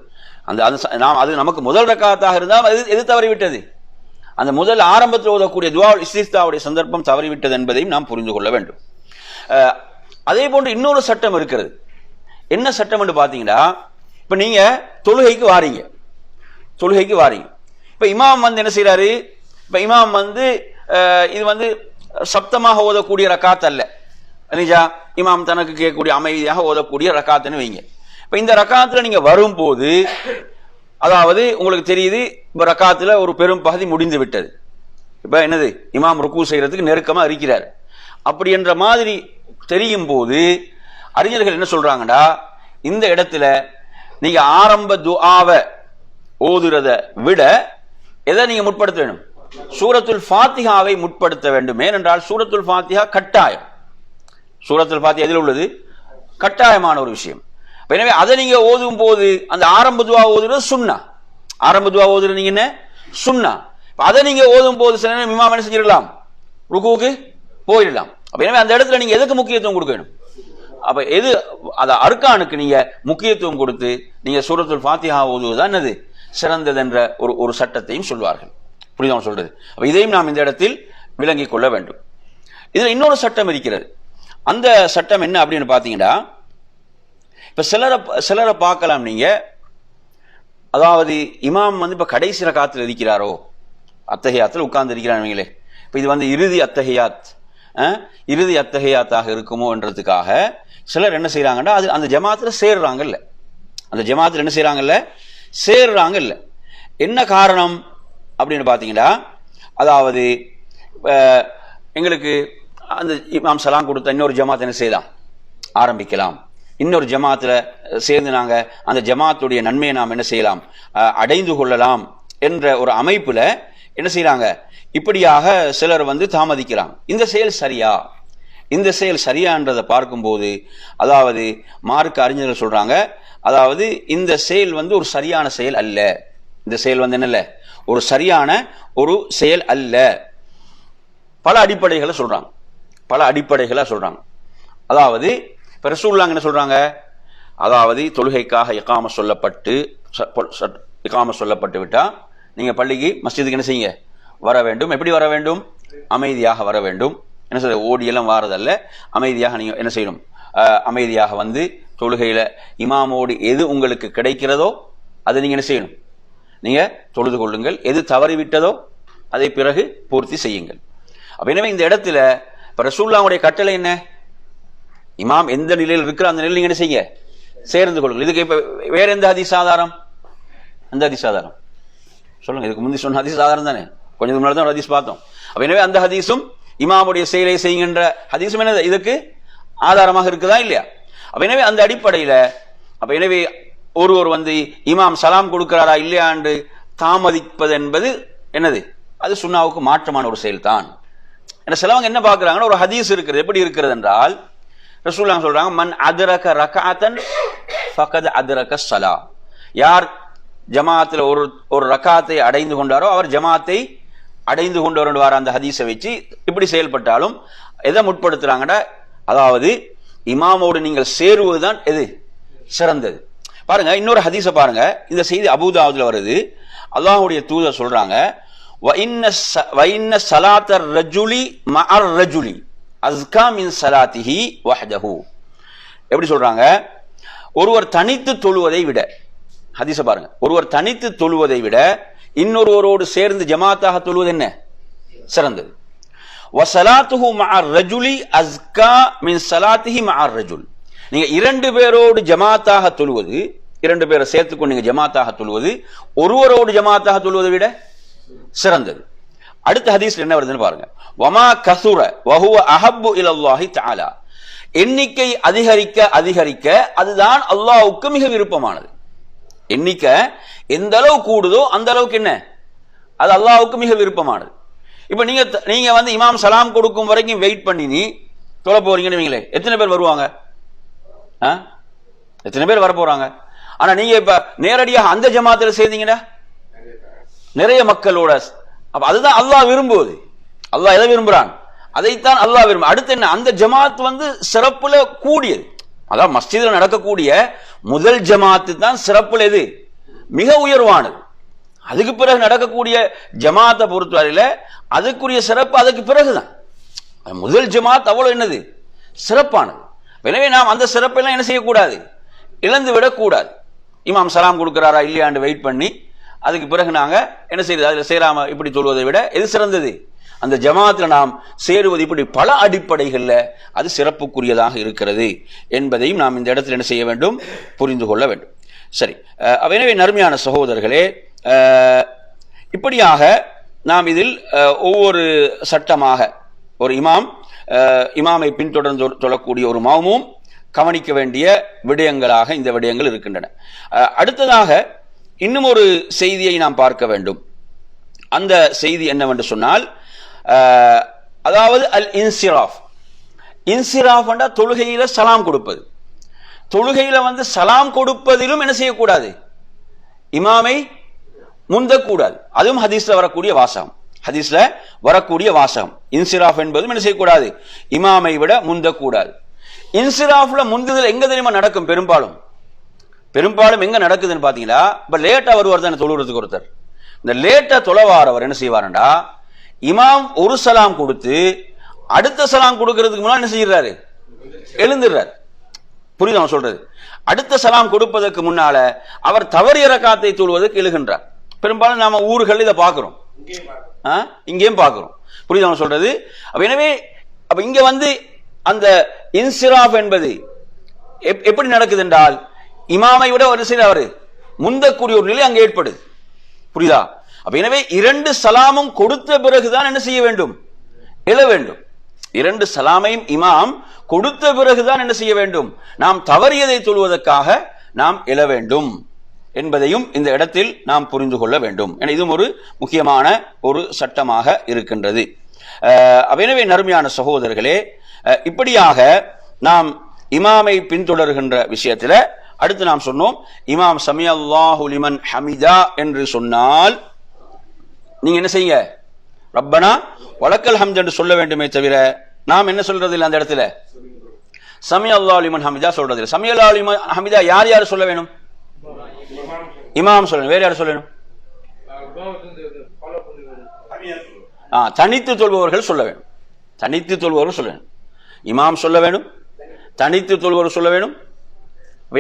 அது நமக்கு முதல் ரக்காத்தாக இருந்தால் எது தவறிவிட்டது? அந்த முதல் ஆரம்பத்தில் ஓதக்கூடிய துஆவுல் இஸ்திஃப்தாவுடைய சந்தர்ப்பம் தவறிவிட்டது என்பதையும் நாம் புரிந்து கொள்ள வேண்டும். அதே போன்று இன்னொரு சட்டம் இருக்கிறது. என்ன சட்டம் என்று பாத்தீங்கன்னா, இப்ப நீங்க தொழுகைக்கு வாரீங்க, இப்ப இமாம் என்ன செய்யறாரு? இப்ப இமாம் இது சப்தமாக ஓதக்கூடிய ரக்காத் அல்ல, நிஜா இமாம் தனக்கு கேட்கக்கூடிய அமைதியாக ஓதக்கூடிய ரக்காத்துன்னு வைங்க. இப்ப இந்த ரக்காத்துல நீங்க வரும்போது, அதாவது உங்களுக்கு தெரியுது இப்ப ரக்காத்துல ஒரு பெரும் பகுதி முடிந்து விட்டது. இப்ப என்னது, இமாம் ருக்கு செய்யறதுக்கு நெருக்கமா இருக்கிறார். அப்படி என்ற மாதிரி தெரியும் போது அறிஞர்கள் என்ன சொல்றாங்கடா, இந்த இடத்துல நீங்க ஆரம்ப துஆவை ஓதுறத விட எதை நீங்க முற்படுத்த வேண்டும்? சூரத்துல் ஃபாத்திஹாவை முற்படுத்த வேண்டும். ஏனென்றால் சூரத்துல் ஃபாத்திஹா கட்டாயம். சூரத்துல் ஃபாத்திஹா எதில் உள்ளது? கட்டாயமான ஒரு விஷயம். எனவே அதை நீங்க ஓதும் போது அந்த ஆரம்ப துஆ ஓதுறது சுன்னா, ஆரம்ப துஆ ஓதுறது நீங்க என்ன சுன்னா. அதை நீங்க ஓதும் போது சில நேரம் இமாம் என்ன செஞ்சிடலாம்? ருக்குவுக்கு போயிடலாம். எனவே அந்த இடத்துல நீங்க எதுக்கு முக்கியத்துவம் கொடுக்க வேண்டும்? அப்ப எது அத அர்கானுக்கு நீங்க முக்கியத்துவம் கொடுத்து நீங்க சூரத்துல் ஃபாத்திஹா ஓதுவதுதான் என்னது சிறந்தது என்ற ஒரு சட்டத்தையும் சொல்வார்கள். புரியுதா சொல்றது? அப்ப இதையும் நாம் இந்த இடத்தில் விளங்கிக் கொள்ள வேண்டும். இதுல இன்னொரு சட்டம் இருக்கிறது. அந்த சட்டம் என்ன அப்படின்னு பாத்தீங்கன்னா, இப்ப சிலரை பார்க்கலாம் நீங்க, அதாவது இமாம் இப்ப கடைசி ரக்காத்தில் இருக்கிறாரோ, அத்தஹியாத்தில் உட்கார்ந்து இருக்கிறாங்களே, இப்ப இது இறுதி அத்தஹியாத், இறுதி அத்தஹியாத்தாக இருக்குமோ என்றதுக்காக சிலர் என்ன செய்யறாங்கன்னா, அது அந்த ஜமாத்துல சேர்றாங்கல்ல, அந்த ஜமாத்துல என்ன செய்யறாங்கல்ல, சேர்றாங்கல்ல. என்ன காரணம் அப்படின்னு பாத்தீங்கன்னா, அதாவது எங்களுக்கு அந்த இமாம் சலாம் கொடுத்த இன்னொரு ஜமாத் என்ன செய்யலாம், ஆரம்பிக்கலாம். இன்னொரு ஜமாத்துல சேர்ந்து நாங்க அந்த ஜமாத்துடைய நன்மையை நாம் என்ன செய்யலாம், அடைந்து கொள்ளலாம் என்ற ஒரு அமைப்புல என்ன செய்யறாங்க, இப்படியாக சிலர் தாமதிக்கிறாங்க. இந்த செயல் சரியா, இந்த செயல் சரியான்றதை பார்க்கும்போது, அதாவது மார்க்க அறிஞர்கள் சொல்றாங்க, அதாவது இந்த செயல் ஒரு சரியான செயல் அல்ல. இந்த செயல் என்னல்ல, ஒரு சரியான ஒரு செயல் அல்ல. பல அடிப்படைகளை சொல்றாங்க, பல அடிப்படைகளை சொல்றாங்க. அதாவது ரசூலுல்லாஹ் என்ன சொல்றாங்க, அதாவது தொழுகைக்காக இகாம சொல்லப்பட்டு விட்டா நீங்க பள்ளிக்கு மஸ்ஜிதுக்கு என்ன செய்யுங்க, வர வேண்டும். எப்படி வர வேண்டும், அமைதியாக வர வேண்டும். என்ன சொல்ற, ஓடியெல்லாம் வாரதல்ல, அமைதியாக நீங்க என்ன செய்யணும், அமைதியாக தொழுகையில இமாமோடு எது உங்களுக்கு கிடைக்கிறதோ அதை நீங்க என்ன செய்யணும், நீங்க தொழுது கொள்ளுங்கள். எது தவறிவிட்டதோ அதை பிறகு பூர்த்தி செய்யுங்கள். அப்ப எனவே இந்த இடத்துல இப்ப ரசூலுல்லாஹ்வுடைய கட்டளை என்ன, இமாம் எந்த நிலையில் இருக்கிற அந்த நிலையில் நீங்க என்ன செய்ய, சேர்ந்து கொள்ளுங்கள். இதுக்கு இப்ப வேற எந்த ஹதீஸ் ஆதாரம், அந்த ஹதீஸ் ஆதாரம் சொல்லுங்க. இதுக்கு முந்தி சொன்ன ஹதீஸ் ஆதாரம் தானே, கொஞ்சம் முன்னாடி தான் ஒரு ஹதீஸ் பார்த்தோம். அப்ப எனவே அந்த ஹதீஸும் இமாமுடைய செயலை செய்கின்ற ஹதீஸும் என்ன இதுக்கு ஆதாரமாக இருக்குதா இல்லையா? அப்ப எனவே அந்த அடிப்படையில அப்ப எனவே ஒருவர் இமாம் சலாம் கொடுக்கிறாரா இல்லையா என்று தாமதிப்பது என்பது என்னது, அது சுன்னாவுக்கு மாற்றமான ஒரு செயல் தான். சிலவங்க என்ன பார்க்கிறாங்கன்னா, ஒரு ஹதீஸ் இருக்கிறது, எப்படி இருக்கிறது என்றால் ரசூலுல்லாஹ் சொல்றாங்க, மன் அத்ரக ரக்அத்தன் ஃபகத் அத்ரக ஸலா, யார் ஜமாஅத்தில் ஒரு ரக்காத்தை அடைந்து கொண்டாரோ அவர் ஜமாத்தை அடைந்து கொண்டவர் வர அந்த ஹதீஸை வச்சு இப்படி செயல்பட்டாலும் எதை முற்படுத்துறாங்கன்னா, அதாவது இமாமோடு நீங்கள் சேருவதுதான் எது சிறந்தது. பாருங்க இன்னொரு ஹதீஸை பாருங்க, இந்த செய்தி அபூதாவுதுல வருது. அல்லாஹ்வுடைய தூதர் சொல்றாங்க, வ இன்ன ஸலாத்தர் ரஜுலி மஅர் ரஜுலி அஸ்கா மின் ஸலாத்திஹி வஹ்தஹு. எப்படி சொல்றாங்க, ஒருவர் தனித்து தொழுவதை விட, ஹதீஸை பாருங்க, ஒருவர் தனித்து தொழுவதை விட இன்னொருவரோடு சேர்ந்து ஜமாத்தாக தொழுவது என்ன சிறந்தது. வஸலாத்துஹு மஅர் ரஜுலி அஸ்கா மின் ஸலாத்திஹி மஅர் ரஜுல். நீங்க இரண்டு பேரோடு ஜமாத்தாக தொழுவது, இரண்டு பேரை சேர்த்துக்கொண்டு நீங்க ஜமாத்தாக தொழுவது ஒருவரோடு ஜமாத்தாக தொழுவதை விட சிறந்தது. அடுத்த ஹதீஸ்ல என்ன வருதுன்னு பாருங்க, வமா கசுர வஹுவ அஹப்பு இலல்லாஹி தஆலா. எண்ணிக்கை அதிகரிக்க அதிகரிக்க அதுதான் அல்லாஹ்வுக்கு மிக விருப்பமானது. எண்ணிக்கை எந்த அளவு கூடுதோ அந்த அளவுக்கு என்ன, அது அல்லாஹ்வுக்கு மிக விருப்பமானது. இப்ப நீங்க இமாம் சலாம் கொடுக்கும் வரைக்கும் வெயிட் பண்ணி நீ தொழ போறீங்கன்னு வைங்களே, எத்தனை பேர் வருவாங்க, எத்தனை பேர் வர போறாங்க? ஆனா நீங்க இப்ப நேரடியாக அந்த ஜமாத்துல சேர்ந்தீங்கன்னா நிறைய மக்களோட, அப்ப அதுதான் அல்லாஹ் விரும்புவது. அல்லாஹ் எதை விரும்புறான், அதைத்தான் அல்லாஹ் விரும்ப. அடுத்து என்ன, அந்த ஜமாத் சிறப்புல கூடியது, அதாவது மஸ்ஜிதில் நடக்கக்கூடிய முதல் ஜமாத்து தான் சிறப்புல எது மிக உயர்வானது. அதுக்கு பிறகு நடக்கக்கூடிய ஜமாத்தை பொறுத்தவரையில அதுக்குரிய சிறப்பு அதுக்கு பிறகுதான். முதல் ஜமாத் அவ்வளவு என்னது சிறப்பானது. எனவே நாம் அந்த சிறப்பெல்லாம் என்ன செய்யக்கூடாது, இழந்து விடக்கூடாது. இமாம் சலாம் கொடுக்கிறாரா இல்லையாண்டு வெயிட் பண்ணி அதுக்கு பிறகு நாங்க என்ன செய்யறது, அதுல சேராம இப்படி சொல்வதை விட எது சிறந்தது, அந்த ஜமாத்துல நாம் சேருவது. இப்படி பல அடிப்படைகள்ல அது சிறப்புக்குரியதாக இருக்கிறது என்பதையும் நாம் இந்த இடத்துல என்ன செய்ய வேண்டும், புரிந்து கொள்ள வேண்டும். சரி, எனவே நறுமையான சகோதரர்களே, இப்படியாக நாம் இதில் ஒவ்வொரு சட்டமாக ஒரு இமாமை பின்தொடர்ந்து தொழக்கூடிய ஒரு மாமும் கவனிக்க வேண்டிய விடயங்களாக இந்த விடயங்கள் இருக்கின்றன. அடுத்ததாக இன்னும் ஒரு செய்தியை நாம் பார்க்க வேண்டும். அந்த செய்தி என்னவென்று சொன்னால், அதாவது அல் இன்சிராஃப். இன்சிராஃப் என்றா தொழுகையில சலாம் கொடுப்பது. தொழுகையில சலாம் கொடுப்பதிலும் என்ன செய்யக்கூடாது, இமாமை முந்தக்கூடாது. அதுவும் ஹதீஸ்ல வரக்கூடிய வாசகம், ஹதீஸ்ல வரக்கூடிய வாசகம். இன்சிராஃப் என்பதும் என்ன செய்யக்கூடாது, இமாமை விட முந்தக்கூடாது. இன்சிராஃப்ல முந்துதல் எங்க தெரியுமா நடக்கும், பெரும்பாலும் எங்க நடக்குதுன்னு பாத்தீங்கன்னா, இப்ப லேட்டா வருவார் தான் தொழுறதுக்கு ஒருத்தர். இந்த லேட்டா தொலைவாரவர் என்ன செய்வாருண்டா, இமாம் ஒரு சலாம் கொடுத்து அடுத்த சலாம் கொடுக்கிறதுக்கு முன்னாடி என்ன செய்யறாரு, எழுந்துடுறார். புரியுது அவன் சொல்றது, அடுத்த சலாம் கொடுப்பதற்கு முன்னால அவர் தவறிய ரக்காத்தை தொழுவதற்கு எழுகின்றார். பெரும்பாலும் நாம ஊர்கள் இதை பார்க்கிறோம், இங்கேயும் பார்க்கிறோம். புரியுது அவன் சொல்றது. எனவே இங்க அந்த இன்சிராஃப் என்பது எப்படி நடக்குது என்றால், இமாமை விட ஒரு சில அவரு முந்தக்கூடிய ஒரு நிலை அங்கே ஏற்படுது. புரியுதா? எனவே இரண்டு சலாமும் கொடுத்த பிறகுதான் என்ன செய்ய வேண்டும், எழ வேண்டும். 2 சலாமையும் இமாம் கொடுத்த பிறகுதான் என்ன செய்ய வேண்டும்? நாம் தவறியதை தொழுவதற்காக நாம் எழ வேண்டும் என்பதையும் இந்த இடத்தில் நாம் புரிந்து கொள்ள வேண்டும். இதுவும் ஒரு முக்கியமான ஒரு சட்டமாக இருக்கின்றது. எனவே நறுமையான சகோதரர்களே, இப்படியாக நாம் இமாமை பின்தொடர்கின்ற விஷயத்தில் அடுத்து நாம் சொன்னோம், இமாம் சமி அல்லாஹு லிமன் ஹமிதா என்று சொன்னால் நீங்க என்ன செய்யுங்க? ரப்பனா வலக்கல் ஹம்த் என்று சொல்ல வேண்டுமே தவிர நாம் என்ன சொல்றது இல்லை. அந்த இடத்துல சமி அல்லாஹு லிமன் ஹமிதா சொல்றது இல்லை. சமி அல்லாஹு லிமன் ஹமிதா யார் யார் சொல்ல வேணும்? இமாம் சொல்லணும். வேற யார் சொல்லணும்? தனித்து தொழுபவர்கள் சொல்ல வேண்டும். தனித்து தொழுபவர்கள் சொல்ல வேண்டும். இமாம் சொல்ல வேண்டும், தனித்து தொழுபவர்கள் சொல்ல வேண்டும்.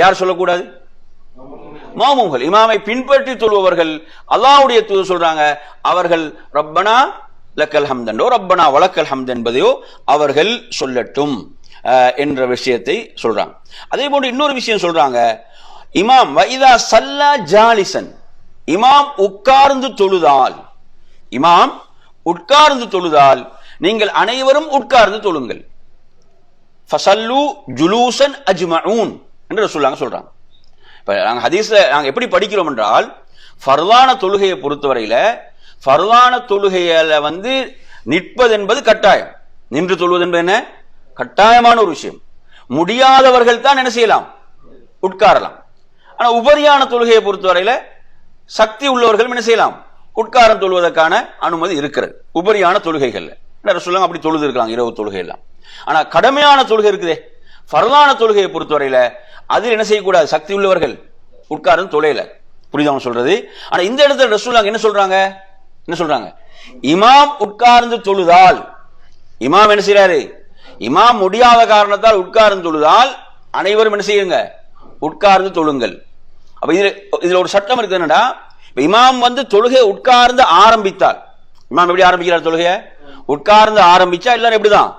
யார் சொல்லக்கூடாது? மாமூம்கள். இமாமை பின்பற்றி தொழுபவர்கள் அல்லாஹ்வுடைய தூதர் சொல்றாங்க, அவர்கள் ரப்பனா லக்கல் ஹம்தோ ரப்பனா வலக்கல் ஹம்த் என்பதையோ அவர்கள் சொல்லட்டும் என்ற விஷயத்தை சொல்றாங்க. அதே போன்று இன்னொரு விஷயம் சொல்றாங்க, இமாம் வைதா சல்லா ஜாலிசன், இமாம் உட்கார்ந்து தொழுதால், இமாம் உட்கார்ந்து தொழுதால் நீங்கள் அனைவரும் உட்கார்ந்து தொழுங்கள். ஃபஸல்லு ஜுலூசன் அஜ்மஊன் என்று ரசூலுல்லாஹ் சொல்றாங்க. இப்ப நாங்க ஹதீஸ்ல நாங்க எப்படி படிக்கிறோம் என்றால், ஃபர்லான தொழுகையை பொறுத்தவரையில ஃபர்லான தொழுகையில நிற்பது என்பது கட்டாயம், நின்று தொழுவது என்பது என்ன கட்டாயமான ஒரு விஷயம். முடியாதவர்கள் தான் என்ன செய்யலாம்? உட்காரலாம். ஆனா உபரியான தொழுகையை பொறுத்தவரையில சக்தி உள்ளவர்கள் என்ன செய்யலாம்? உட்காரம் தொழுவதற்கான அனுமதி இருக்கிறது உபரியான தொழுகைகள். ரசூலுல்லாஹ் அப்படி தொழுது இருக்கலாம் இரவு தொழுகை எல்லாம். ஆனா கடமையான தொழுகை இருக்குதே, ஃபர்லான தொழுகையை பொறுத்தவரையில அதில் என்ன செய்யக்கூடாது? சக்தி உள்ளவர்கள் உட்கார்ந்து தொழையல. புரியுதா சொல்றது? ஆனா இந்த இடத்துல ரசூலுல்லாஹ் என்ன சொல்றாங்க? இமாம் உட்கார்ந்து தொழுதால், இமாம் என்ன செய்யறாரு? இமாம் முடியாத காரணத்தால் உட்கார்ந்து தொழுதால் அனைவரும் என்ன செய்யுங்க? உட்கார்ந்து தொழுங்கள். அப்ப இதுல ஒரு சட்டம் இருக்கு. என்னடா, இமாம் தொழுகை உட்கார்ந்து ஆரம்பித்தால், இமாம் எப்படி ஆரம்பிக்கிறார்? தொழுகைய உட்கார்ந்து ஆரம்பிச்சா எல்லாரும் எப்படிதான்?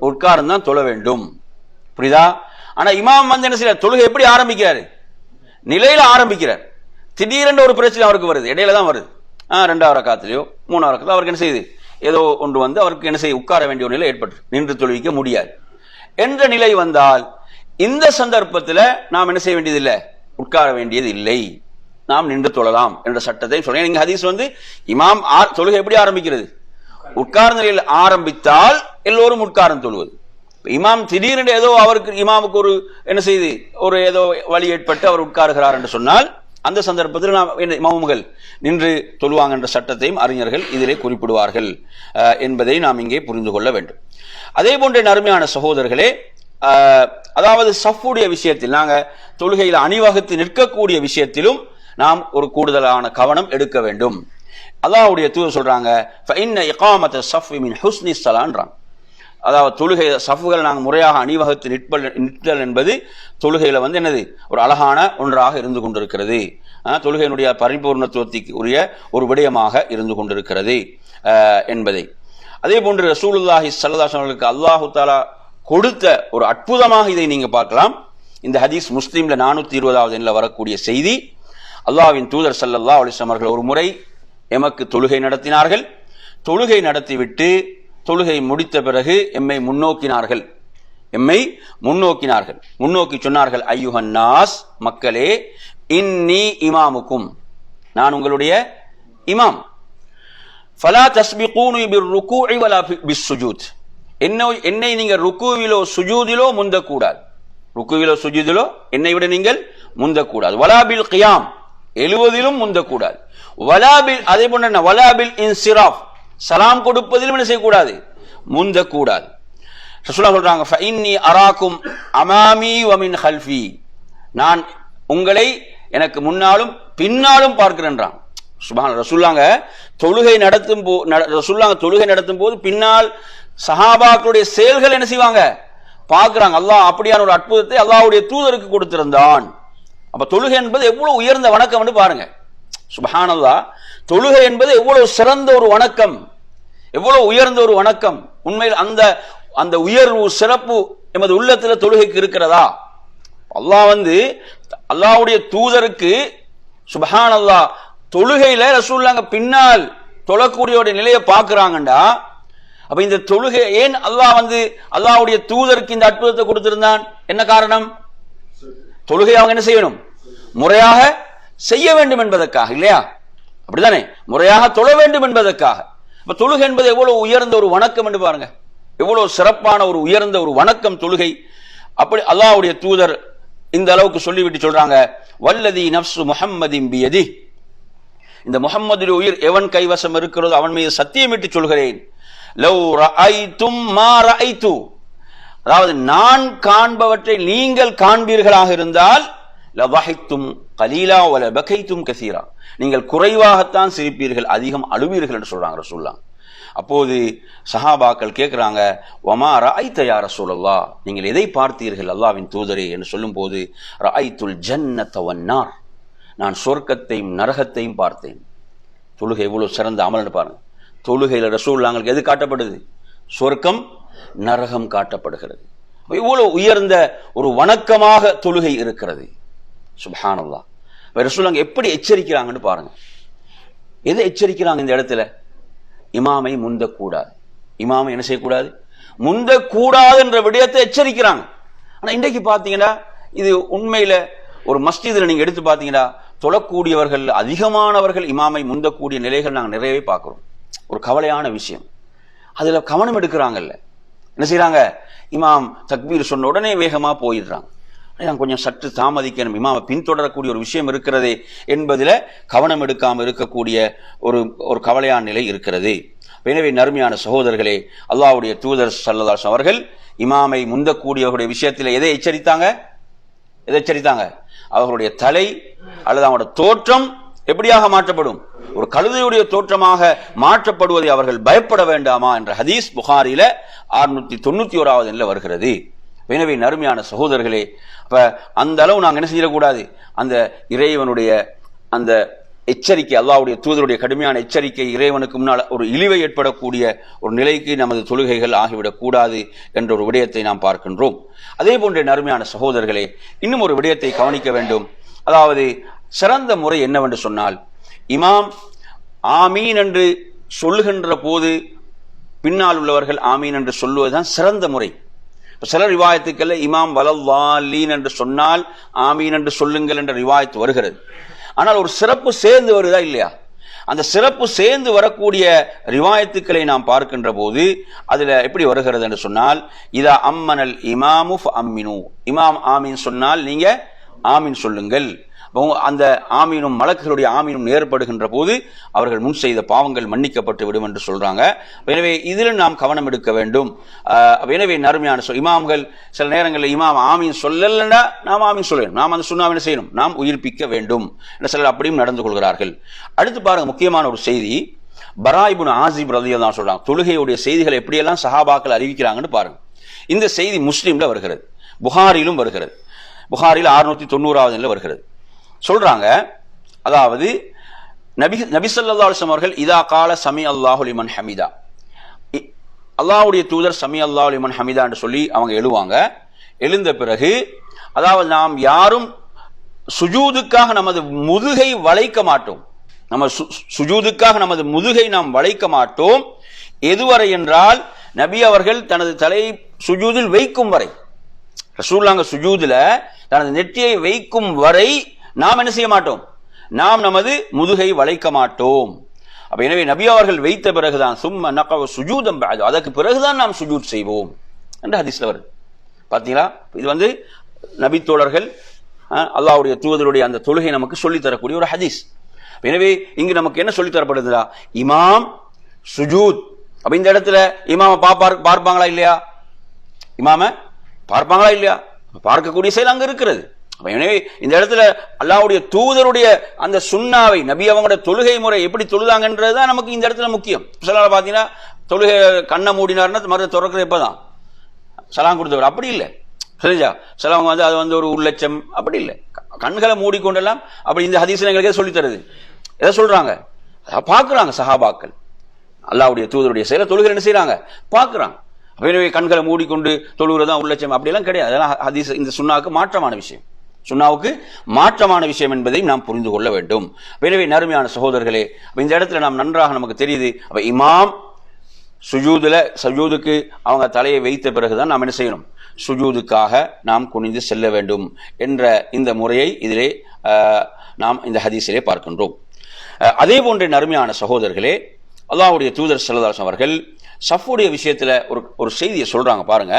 உட்கார்ந்து தான் தொழ வேண்டும். புரியுதா? ஆனா இமாம் என்ன செய்யறார்? தொழுகை எப்படி ஆரம்பிக்கிறாரு? நிலையில ஆரம்பிக்கிறார். திடீரென்று ஒரு பிரச்சனை அவருக்கு வருது, இடையில தான் வருது. 2வது ரக்காத்திலயோ 3வது ரக்காத்திலோ அவருக்கு என்ன செய்யுது? ஏதோ ஒன்று அவருக்கு என்ன செய்ய உட்கார வேண்டிய ஒரு நிலை ஏற்பட்டு நின்று தொழுவிக்க முடியாது என்ற நிலை வந்தால், இந்த சந்தர்ப்பத்தில் நாம் என்ன செய்ய வேண்டியது? உட்கார வேண்டியது இல்லை, நாம் நின்று தொழலாம் என்ற சட்டத்தை சொல்றேன். நீங்க ஹதீஸ் இமாம் தொழுகை எப்படி ஆரம்பிக்கிறது? உட்கார்ந்த நிலையில் ஆரம்பித்தால் எல்லோரும் உட்கார்ந்து தொழுவது. இமாம் திடீரென்று ஏதோ அவருக்கு இமாமுக்கு ஒரு என்ன செய்து ஒரு ஏதோ வழி ஏற்பட்டு அவர் உட்காருகிறார் என்று சொன்னால், அந்த சந்தர்ப்பத்தில் நாம் இமாமுகள் நின்று தொழுவாங்க என்ற சட்டத்தையும் அறிஞர்கள் இதிலே குறிப்பிடுவார்கள் என்பதை நாம் இங்கே புரிந்து கொள்ள வேண்டும். அதே போன்ற அருமையான சகோதரர்களே, அதாவது சஃப்புடைய விஷயத்தில், நாங்க தொழுகையில் அணிவகுத்து நிற்கக்கூடிய விஷயத்திலும் நாம் ஒரு கூடுதலான கவனம் எடுக்க வேண்டும். அல்லாஹ்வுடைய தூதர் சொல்றாங்க, ஃபஇன்ன இகாமத ஸஃப் மின் ஹுஸ்னி ஸலான்றாங்க. அதாவது தொழுகை சஃப்புகளை நாங்கள் முறையாக அணிவகுத்து நிற்பல் என்பது தொழுகையில என்னது ஒரு அழகான ஒன்றாக இருந்து கொண்டிருக்கிறது. தொழுகையினுடைய பரிபூர்ணத்துவத்திற்கு உரிய ஒரு விடயமாக இருந்து கொண்டிருக்கிறது என்பதை. அதே போன்று ரசூலுல்லாஹி ஸல்லல்லாஹு அலைஹி வஸல்லம் அல்லாஹு தஆலா கொடுத்த ஒரு அற்புதமாக இதை நீங்க பார்க்கலாம். இந்த ஹதீஸ் முஸ்லிம்ல 420வது எண்ணில் வரக்கூடிய செய்தி. அல்லாஹ்வின் தூதர் ஸல்லல்லாஹு அலைஹி வஸல்லம் அவர்கள் ஒரு முறை எமக்கு தொழுகை நடத்தினார்கள். தொழுகை நடத்திவிட்டு தொழுகை முடித்த பிறகு எம்மை முன்னோக்கினார்கள். முன்னோக்கி சொன்னார்கள், ஐயுஹன் நாஸ், மக்களே, இன்னி இமாமுக்கும், நான் உங்களுடைய இமாம். ஃபலா தஸ்பிகூனி பிர்ருகூஇ வலா பிஸ்ஸுஜூத், என்னை நீங்கள் ருக்குவிலோ சுஜூதிலோ முந்தக்கூடாது. ருக்குவிலோ சுஜூதிலோ என்னை விட நீங்கள் முந்தக்கூடாது. வலா பில் கியாம், எழுவதிலும் முந்தக்கூடாது. அதே போன்ற வலாபில் இன்சிராஃப், சலாம் கொடுப்பதிலும் என்ன செய்யக்கூடாது? முந்தக்கூடாது. ரசூலுல்லாஹ் சொல்றாங்க, ஃபஇன்னி அராக்கும் அமாமி வ மின் கல்ஃபி, நான் உங்களை எனக்கு முன்னாலும் பின்னாலும் பார்க்கிறேன்றான். சுப்ஹானல்லாஹ். ரசூலுல்லாஹ் தொழுகை நடத்தும் போது பின்னால் சஹாபாக்களுடைய செயல்கள் என்ன செய்வாங்க? பார்க்கிறாங்க. அல்லாஹ் அப்படியான ஒரு அற்புதத்தை அல்லாஹ்வுடைய தூதருக்கு கொடுத்திருந்தான். அப்ப தொழுகை என்பது எவ்வளவு உயர்ந்த வணக்கம் என்று பாருங்க. சுப்ஹானல்லாஹ். தொழுகை என்பது எவ்வளவு சிறந்த ஒரு வணக்கம், எவ்வளவு உயர்ந்த ஒரு வணக்கம். உண்மையில் அந்த உயர்வு சிறப்பு எமது உள்ளத்தில் தொழுகைக்கு இருக்கிறதா? அல்லாஹ் அல்லாஹ்வுடைய தூதருக்கு சுப்ஹானல்லாஹ் தொழுகையில ரசூலுல்லாஹ் பின்னால் தொழக்கூடிய நிலையை பார்க்கிறாங்கண்டா, அப்ப இந்த தொழுகை ஏன் அல்லாஹ் அல்லாஹ்வுடைய தூதருக்கு இந்த அற்புதத்தை கொடுத்திருந்தான்? என்ன காரணம்? தொழுகை அவங்க என்ன செய்யணும்? முறையாக செய்ய வேண்டும் என்பதற்காக, இல்லையா? அப்படித்தானே? முறையாக தொழ வேண்டும் என்பதற்காக. இப்ப தொழுகை என்பது எவ்வளவு உயர்ந்த ஒரு வணக்கம் என்று பாருங்க, எவ்வளவு சிறப்பான ஒரு உயர்ந்த ஒரு வணக்கம் தொழுகை. அப்படி அல்லாஹ்வுடைய தூதர் இந்த அளவுக்கு சொல்லிவிட்டு சொல்றாங்க, வல்லதி நஃப்சு முஹம்மதின் பியதி, இந்த முஹம்மதுடைய உயிர் எவன் கைவசம் இருக்கிறதோ அவன் மீது சத்தியமிட்டு சொல்கிறேன், லவ் ரஅய்தும் மா ரஅய்து, அதாவது நான் காண்பவற்றை நீங்கள் காண்பீர்களாக இருந்தால் லதஹிக்தும் கலீலா வல பகைத்தும் கஸீரா, நீங்கள் குறைவாகத்தான் சிரிப்பீர்கள், அதிகம் அழுவீர்கள் என்று சொல்றாங்க ரசூலுல்லாஹ். அப்போது சஹாபாக்கள் கேட்கிறாங்க, வமா ரஅய்த யா ரசூலல்லாஹ், நீங்கள் எதை பார்த்தீர்கள் அல்லாஹ்வின் தூதரே என்று சொல்லும் போது, ரஅய்துல் ஜன்னத வன்னார், நான் சொர்க்கத்தையும் நரகத்தையும் பார்த்தேன். தொழுகை எவ்வளவு சிறந்த அமல்னு பாருங்க. தொழுகையில ரசூலுல்லாஹ்ங்களுக்கு எது காட்டப்படுது? சொர்க்கம் நரகம் காட்டப்படுகிறது. இவ்வளவு உயர்ந்த ஒரு வணக்கமாக தொழுகை இருக்கிறது. சுப்ஹானல்லாஹ். ரசூலுல்லாஹ் எப்படி எச்சரிக்கிறாங்கன்னு பாருங்க. எதை எச்சரிக்கிறாங்க இந்த இடத்துல? இமாமை முந்தக்கூடாது. இமாமை என்ன செய்யக்கூடாது? முந்தக்கூடாது என்ற விடயத்தை எச்சரிக்கிறாங்க. ஆனா இன்றைக்கு பாத்தீங்கன்னா இது உண்மையில ஒரு மஸ்ஜிதில் நீங்க எடுத்து பாத்தீங்கன்னா தொழக்கூடியவர்கள் அதிகமானவர்கள் இமாமை முந்தக்கூடிய நிலைகள் நாங்கள் நிறையவே பார்க்கிறோம். ஒரு கவலையான விஷயம். அதுல கவனம் எடுக்கிறாங்கல்ல, என்ன செய்யறாங்க? இமாம் தக்பீர் சொன்ன உடனே வேகமா போயிடுறாங்க. கொஞ்சம் சற்று தாமதிக்கணும், இமாமை பின்தொடரக்கூடிய ஒரு விஷயம் இருக்கிறது என்பதில் கவனம் எடுக்காமல் இருக்கக்கூடிய ஒரு கவலையான நிலை இருக்கிறது. எனவே நறுமையான சகோதரர்களே, அல்லாஹ்வுடைய தூதர் ஸல்லல்லாஹு அலைஹி அவர்கள் இமாமை முந்தக்கூடியவர்களுடைய விஷயத்தில் எதை எச்சரித்தாங்க? அவர்களுடைய தலை அல்லது அவங்களுடைய தோற்றம் எப்படியாக மாற்றப்படும்? ஒரு கழுதையுடைய தோற்றமாக மாற்றப்படுவதை அவர்கள் பயப்பட வேண்டாமா என்ற ஹதீஸ் புகாரில 691வது எண்ணில் வருகிறது. எனவே நறுமையான சகோதரர்களே, அப்ப அந்த அளவு நாங்கள் என்ன செய்யக்கூடாது? அந்த இறைவனுடைய அந்த எச்சரிக்கை, அல்லாஹ்வுடைய தூதருடைய கடுமையான எச்சரிக்கை, இறைவனுக்கு முன்னால் ஒரு இழிவை ஏற்படக்கூடிய ஒரு நிலைக்கு நமது தொழுகைகள் ஆகிவிடக் கூடாது என்ற ஒரு விடயத்தை நாம் பார்க்கின்றோம். அதே போன்ற நறுமையான சகோதரர்களே, இன்னும் ஒரு விடயத்தை கவனிக்க வேண்டும். அதாவது சிறந்த முறை என்னவென்று சொன்னால், இமாம் ஆமீன் என்று சொல்லுகின்ற போது பின்னால் உள்ளவர்கள் ஆமீன் என்று சொல்லுவதுதான் சிறந்த முறை. சில ரிவாயத்துக்கள் இமாம் வலல்லாலீன் என்று சொன்னால் ஆமீன் என்று சொல்லுங்கள் என்ற ரிவாயத்து வருகிறது. ஆனால் ஒரு சிறப்பு சேர்ந்து வருதா இல்லையா? அந்த சிறப்பு சேர்ந்து வரக்கூடிய ரிவாயத்துக்களை நாம் பார்க்கின்ற போது அதுல எப்படி வருகிறது என்று சொன்னால், இதா அம்மனல் இமாமு ஃபஅம்மினு, இமாம் ஆமீன் சொன்னால் நீங்க ஆமீன் சொல்லுங்கள். அந்த ஆமீனும் மலக்குகளுடைய ஆமீனும் ஏற்படுகின்ற போது அவர்கள் முன் செய்த பாவங்கள் மன்னிக்கப்பட்டு விடும் என்று சொல்றாங்க. எனவே இதில் நாம் கவனம் எடுக்க வேண்டும். எனவே நறுமையான இமாம்கள் சில நேரங்களில் இமாம் ஆமீன் சொல்லலைன்னா நாம் ஆமீன் சொல்லணும், நாம் அந்த சுன்னாவை என்ன செய்யணும்? நாம் உயிர்ப்பிக்க வேண்டும் என்ற சிலர் அப்படியும் நடந்து கொள்கிறார்கள். அடுத்து பாருங்க, முக்கியமான ஒரு செய்தி. பரா இப்னு ஆசிப் ரலியல்லாஹு அன்ஹு சொல்றாங்க, தொழுகையுடைய செய்திகளை எப்படியெல்லாம் சஹாபாக்கள் அறிவிக்கிறாங்கன்னு பாருங்க. இந்த செய்தி முஸ்லிம்ல வருகிறது, புகாரிலும் வருகிறது. புகாரில் 690வது எண்ணில் வருகிறது. சொல்றாங்க, அதாவது நபி ஸல்லல்லாஹு அலைஹி வஸல்லம் அவர்கள் இதா கால சமி அல்லாஹு லிமன் ஹமிதா, அல்லாஹ்வுடைய தூதர் சமி அல்லாஹு லிமன் ஹமிதா என்று சொல்லி அவங்க எழுவாங்க. எழுந்த பிறகு, அதாவது நாம் யாரும் சுஜூதுக்காக நமது முதுகை வளைக்க மாட்டோம், நம்ம சுஜூதுக்காக நமது முதுகை நாம் வளைக்க மாட்டோம். எதுவரை என்றால், நபி அவர்கள் தனது தலை சுஜூதில் வைக்கும் வரை, ரசூலுல்லாஹ் சுஜூதுல தனது நெற்றியை வைக்கும் வரை நாம் என்ன செய்ய மாட்டோம்? நாம் நமது முதுகை வளைக்க மாட்டோம். அப்ப எனவே நபி அவர்கள் வைத்த பிறகுதான் சும்ம நகவ சுஜூதம் பஅது, அதற்கு பிறகுதான் நாம் சுஜூத் செய்வோம் என்று ஹதீஸ்ல வருது. பாத்தீங்களா? இது நபி தோழர்கள் அல்லாஹ்வுடைய தூதருடைய அந்த தொழுகை நமக்கு சொல்லித் தரக்கூடிய ஒரு ஹதீஸ். எனவே இங்கு நமக்கு என்ன சொல்லித் தரப்படுதுடா? இமாம் சுஜூத். அப்ப இந்த இடத்துல இமாம பார்ப்பாங்களா இல்லையா? இமாம பார்ப்பாங்களா இல்லையா? பார்க்கக்கூடிய செயல் அங்க இருக்கிறது. எனவே இந்த இடத்துல அல்லாஹ்வுடைய தூதருடைய அந்த சுன்னாவை, நபி அவங்களோட தொழுகை முறை எப்படி தொழுதாங்கன்றதுதான் நமக்கு இந்த இடத்துல முக்கியம். சில பாத்தீங்கன்னா தொழுகை கண்ணை மூடினார்னா மறு திறக்கிற எப்பதான் சலாம் கொடுத்தவர், அப்படி இல்லை. சரிஞ்சா? சிலவங்க அது ஒரு உள்ளட்சம், அப்படி இல்லை. கண்களை மூடிக்கொண்டெல்லாம் அப்படி இந்த ஹதீஸ் எங்களுக்கு சொல்லி தருது. எதை சொல்றாங்க? பார்க்கிறாங்க சஹாபாக்கள் அல்லாஹ்வுடைய தூதருடைய செயலை, தொழுகை என்ன செய்யறாங்க? பார்க்கிறாங்க. எனவே கண்களை மூடிக்கொண்டு தொழுகிறதா உள்ளட்சம் அப்படியெல்லாம் கிடையாது. அதெல்லாம் ஹதீஸ் இந்த சுன்னாவுக்கு மாற்றமான விஷயம், சுன்னாவுக்கு மாற்றமான விஷயம் என்பதை நாம் புரிந்து கொள்ள வேண்டும். எனவே நறுமையான சகோதரர்களே, இந்த இடத்துல நாம் நன்றாக நமக்கு தெரியுது, அப்ப இமாம் சுஜூதுக்கு அவங்க தலையை வைத்த பிறகுதான் நாம் என்ன செய்யணும், சுஜூதுக்காக நாம் குனிந்து செல்ல வேண்டும் என்ற இந்த முறையை இதிலே நாம் இந்த ஹதீஸிலே பார்க்கின்றோம். அதே போன்ற நறுமையான சகோதரர்களே, அல்லாஹ்வுடைய தூதர் ஸல்லல்லாஹு அலைஹி வஸல்லம் அவர்கள் சஃபுடைய விஷயத்துல ஒரு செய்தியை சொல்றாங்க பாருங்க.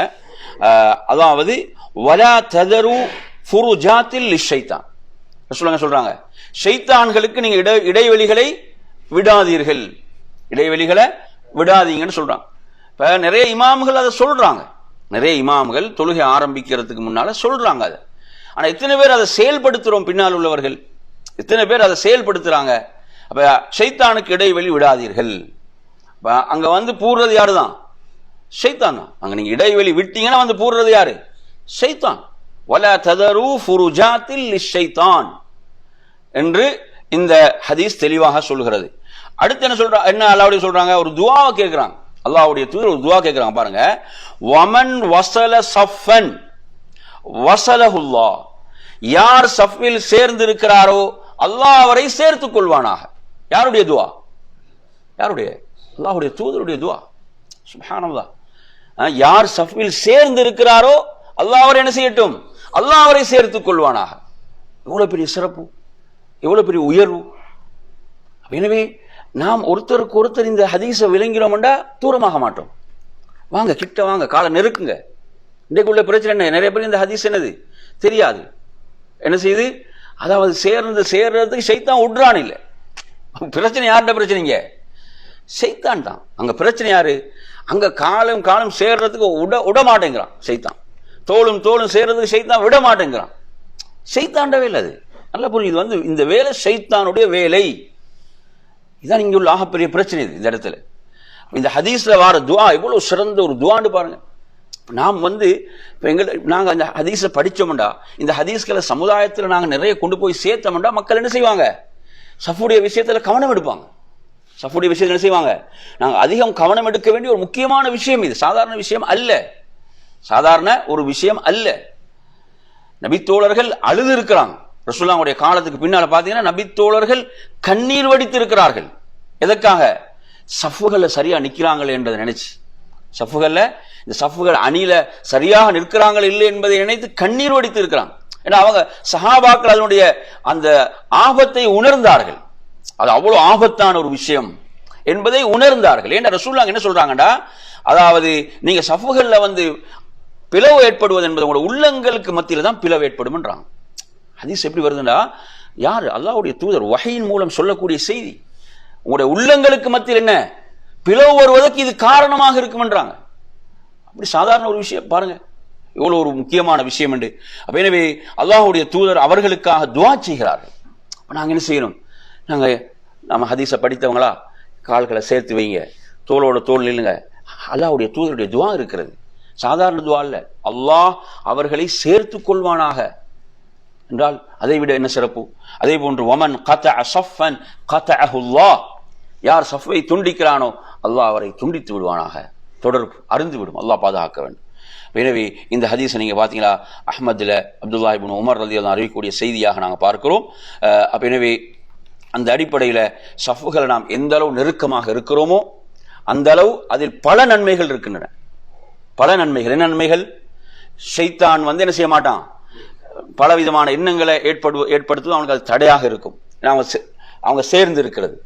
அதாவது வலா ததரு ஃபுருஜாத்தில் லிஷைத்தான், சொல்றாங்க ஷைத்தான்களுக்கு நீங்க இடைவெளிகளை விடாதீர்கள், இடைவெளிகளை விடாதீங்கன்னு சொல்றாங்க. இப்ப நிறைய இமாம்கள் அதை சொல்றாங்க, நிறைய இமாம்கள் தொழுகை ஆரம்பிக்கிறதுக்கு முன்னால சொல்றாங்க அதை. ஆனா எத்தனை பேர் அதை செயல்படுத்துறோம், பின்னால் உள்ளவர்கள் எத்தனை பேர் அதை செயல்படுத்துறாங்க? அப்ப ஷைத்தானுக்கு இடைவெளி விடாதீர்கள். அங்க வந்து பூர்றது யாருதான்? ஷைத்தான் தான். அங்க நீங்க இடைவெளி விட்டீங்கன்னா வந்து பூர்றது யாரு? ஷைத்தான். வலா ததரு ஃபுருஜாத்தில் லிஷைத்தான் என்று இந்த ஹதீஸ் தெளிவாக சொல்கிறது. அடுத்து என்ன அல்லாஹ்வுடைய சொல்றாங்க, ஒரு துஆவை கேட்கிறாங்க. அல்லாஹ்வுடைய தூதர் ஒரு துஆ கேட்கிறாங்க பாருங்க. வமன் வஸல ஸஃபன் வஸலஹுல்லாஹ், யார் சஃபில் சேர்ந்து இருக்கிறாரோ அல்லாஹ் அவரை சேர்த்துக் கொள்வானாக. யாருடைய துஆ? யாருடைய? அல்லாஹ்வுடைய தூதருடைய துஆ. சுப்ஹானல்லாஹ். யார் சஃபில் சேர்ந்து இருக்கிறாரோ அல்லாஹ் அவரை என்ன செய்யட்டும், அல்லாஹ் அவரை சேர்த்துக் கொள்வானாக. எவ்வளவு பெரிய சிறப்பு, எவ்வளவு பெரிய உயர்வு. எனவே நாம் ஒருத்தருக்கு ஒருத்தர் இந்த ஹதீஸை விளங்கிறோம்டா தூரமாக மாட்டோம். வாங்க கிட்ட வாங்க, காலை நெருக்குங்க. இன்றைக்குள்ள பிரச்சனை என்ன, நிறைய பேர் இந்த ஹதீஸ் என்னது தெரியாது. என்ன செய்யுது, அதாவது சேர்றதுக்கு ஷைத்தான் விட்றான். இல்லை, பிரச்சனை யார்கிட்ட பிரச்சனைங்க? ஷைத்தான் தான். அங்க பிரச்சனை யாரு? அங்க காலம் சேர்றதுக்கு விட மாட்டேங்கிறான் ஷைத்தான். தோளும் சேர்றதுக்கு ஷைத்தான் விட மாட்டேங்கிறான். ஷைத்தான்ட வேலை அது. நல்லா புரியுது. வந்து இந்த வேலை ஷைத்தானுடைய வேலை. இதான் இங்க உள்ள ஆகப்பெரிய பிரச்சனை இது. இந்த இடத்துல இந்த ஹதீஸ்ல வார துஆ எவ்வளவு சிறந்த ஒரு துஆன்னு பாருங்க. நாம் வந்து நாங்க அந்த ஹதீஸை படிச்சோம்டா, இந்த ஹதீஸ்களை சமுதாயத்தில் நாங்க நிறைய கொண்டு போய் சேர்த்தோம்டா, மக்கள் என்ன செய்வாங்க, சஃபுடைய விஷயத்துல கவனம் எடுப்பாங்க. சஃபுடைய விஷயத்துல என்ன செய்வாங்க, நாங்க அதிகம் கவனம் எடுக்க வேண்டிய ஒரு முக்கியமான விஷயம் இது. சாதாரண விஷயம் அல்ல, சாதாரண ஒரு விஷயம் அல்ல. நபித்தோழர்கள் அழுது இருக்கிறாங்க. ரசூலுல்லாஹ்வுடைய காலத்துக்கு பின்னால பாத்தீங்கன்னா நபித்தோழர்கள் கண்ணீர் வடித்து இருக்கிறார்கள். எதற்காக? சஃபுகளை சரியா நிக்கிறாங்களே என்றதை நினைச்சு, சஃபுகள்ல இந்த சஃபுகள் அணியில சரியாக நிற்கிறாங்கள் இல்லை என்பதை நினைத்து கண்ணீர் வடித்து இருக்கிறாங்க. ஏன்னா அவங்க சஹாபாக்கள் அதனுடைய அந்த ஆபத்தை உணர்ந்தார்கள். அது அவ்வளவு ஆபத்தான ஒரு விஷயம் என்பதை உணர்ந்தார்கள். ஏன்னா ரசூலுல்லாஹ் என்ன சொல்றாங்கடா, அதாவது நீங்க சஃபுகள்ல வந்து பிளவு ஏற்படுவது என்பது உங்களோட உள்ளங்களுக்கு மத்தியில தான் பிளவு ஏற்படும்ன்றாங்க. ஹதீஸ் எப்படி வருதுன்னா, யாரு? அல்லாஹ்வுடைய தூதர் வஹீயின் மூலம் சொல்லக்கூடிய செய்தி. உங்களுடைய உள்ளங்களுக்கு மத்தியில் என்ன பிளவு வருவதற்கு இது காரணமாக இருக்கும்ன்றாங்க. அப்படி சாதாரண ஒரு விஷயம் பாருங்க, இவ்வளவு ஒரு முக்கியமான விஷயம் என்று. அப்ப எனவே அல்லாஹ்வுடைய தூதர் அவர்களுக்காக துஆ செய்கிறார்கள். நாங்க என்ன செய்யணும், நம்ம ஹதீஸை படித்தவங்களா கால்களை சேர்த்து வைங்க, தோளோட தோல் நில்லுங்க. அல்லாஹ்வுடைய தூதருடைய துஆ இருக்கிறது, சாதாரண துஆ இல்ல. அல்லாஹ் அவர்களை சேர்த்து கொள்வானாக என்றால் அதை விட என்ன சிறப்பு? அதே போன்று வமன் கதஅ ஸஃபன் கதஅஹுல்லாஹ், யார் சஃபை துண்டிக்கிறானோ அல்லாஹ் அவரை துண்டித்து விடுவானாக. தொடர்பு அருந்து விடும். அல்லாஹ் பாதுகாக்க வேண்டும். எனவே இந்த ஹதீஸை நீங்க பாத்தீங்களா, அஹ்மதுல அப்துல்லாஹ் இப்னு உமர் ரலியல்லாஹு அன்ஹு அறிவிக்கக்கூடிய செய்தியாக நாங்கள் பார்க்கிறோம். அப்ப எனவே அந்த அடிப்படையில் சஃபுகளை நாம் எந்த அளவு நெருக்கமாக இருக்கிறோமோ அந்த அளவு அதில் பல நன்மைகள் இருக்கின்றன. பல நன்மைகள். என்ன நன்மைகள்? ஷைத்தான் வந்து என்ன செய்ய மாட்டான், பலவிதமான எண்ணங்களை ஏற்படுத்துவது அவனுக்கு அது தடையாக இருக்கும். அவங்க சேர்ந்து இருக்கிறது.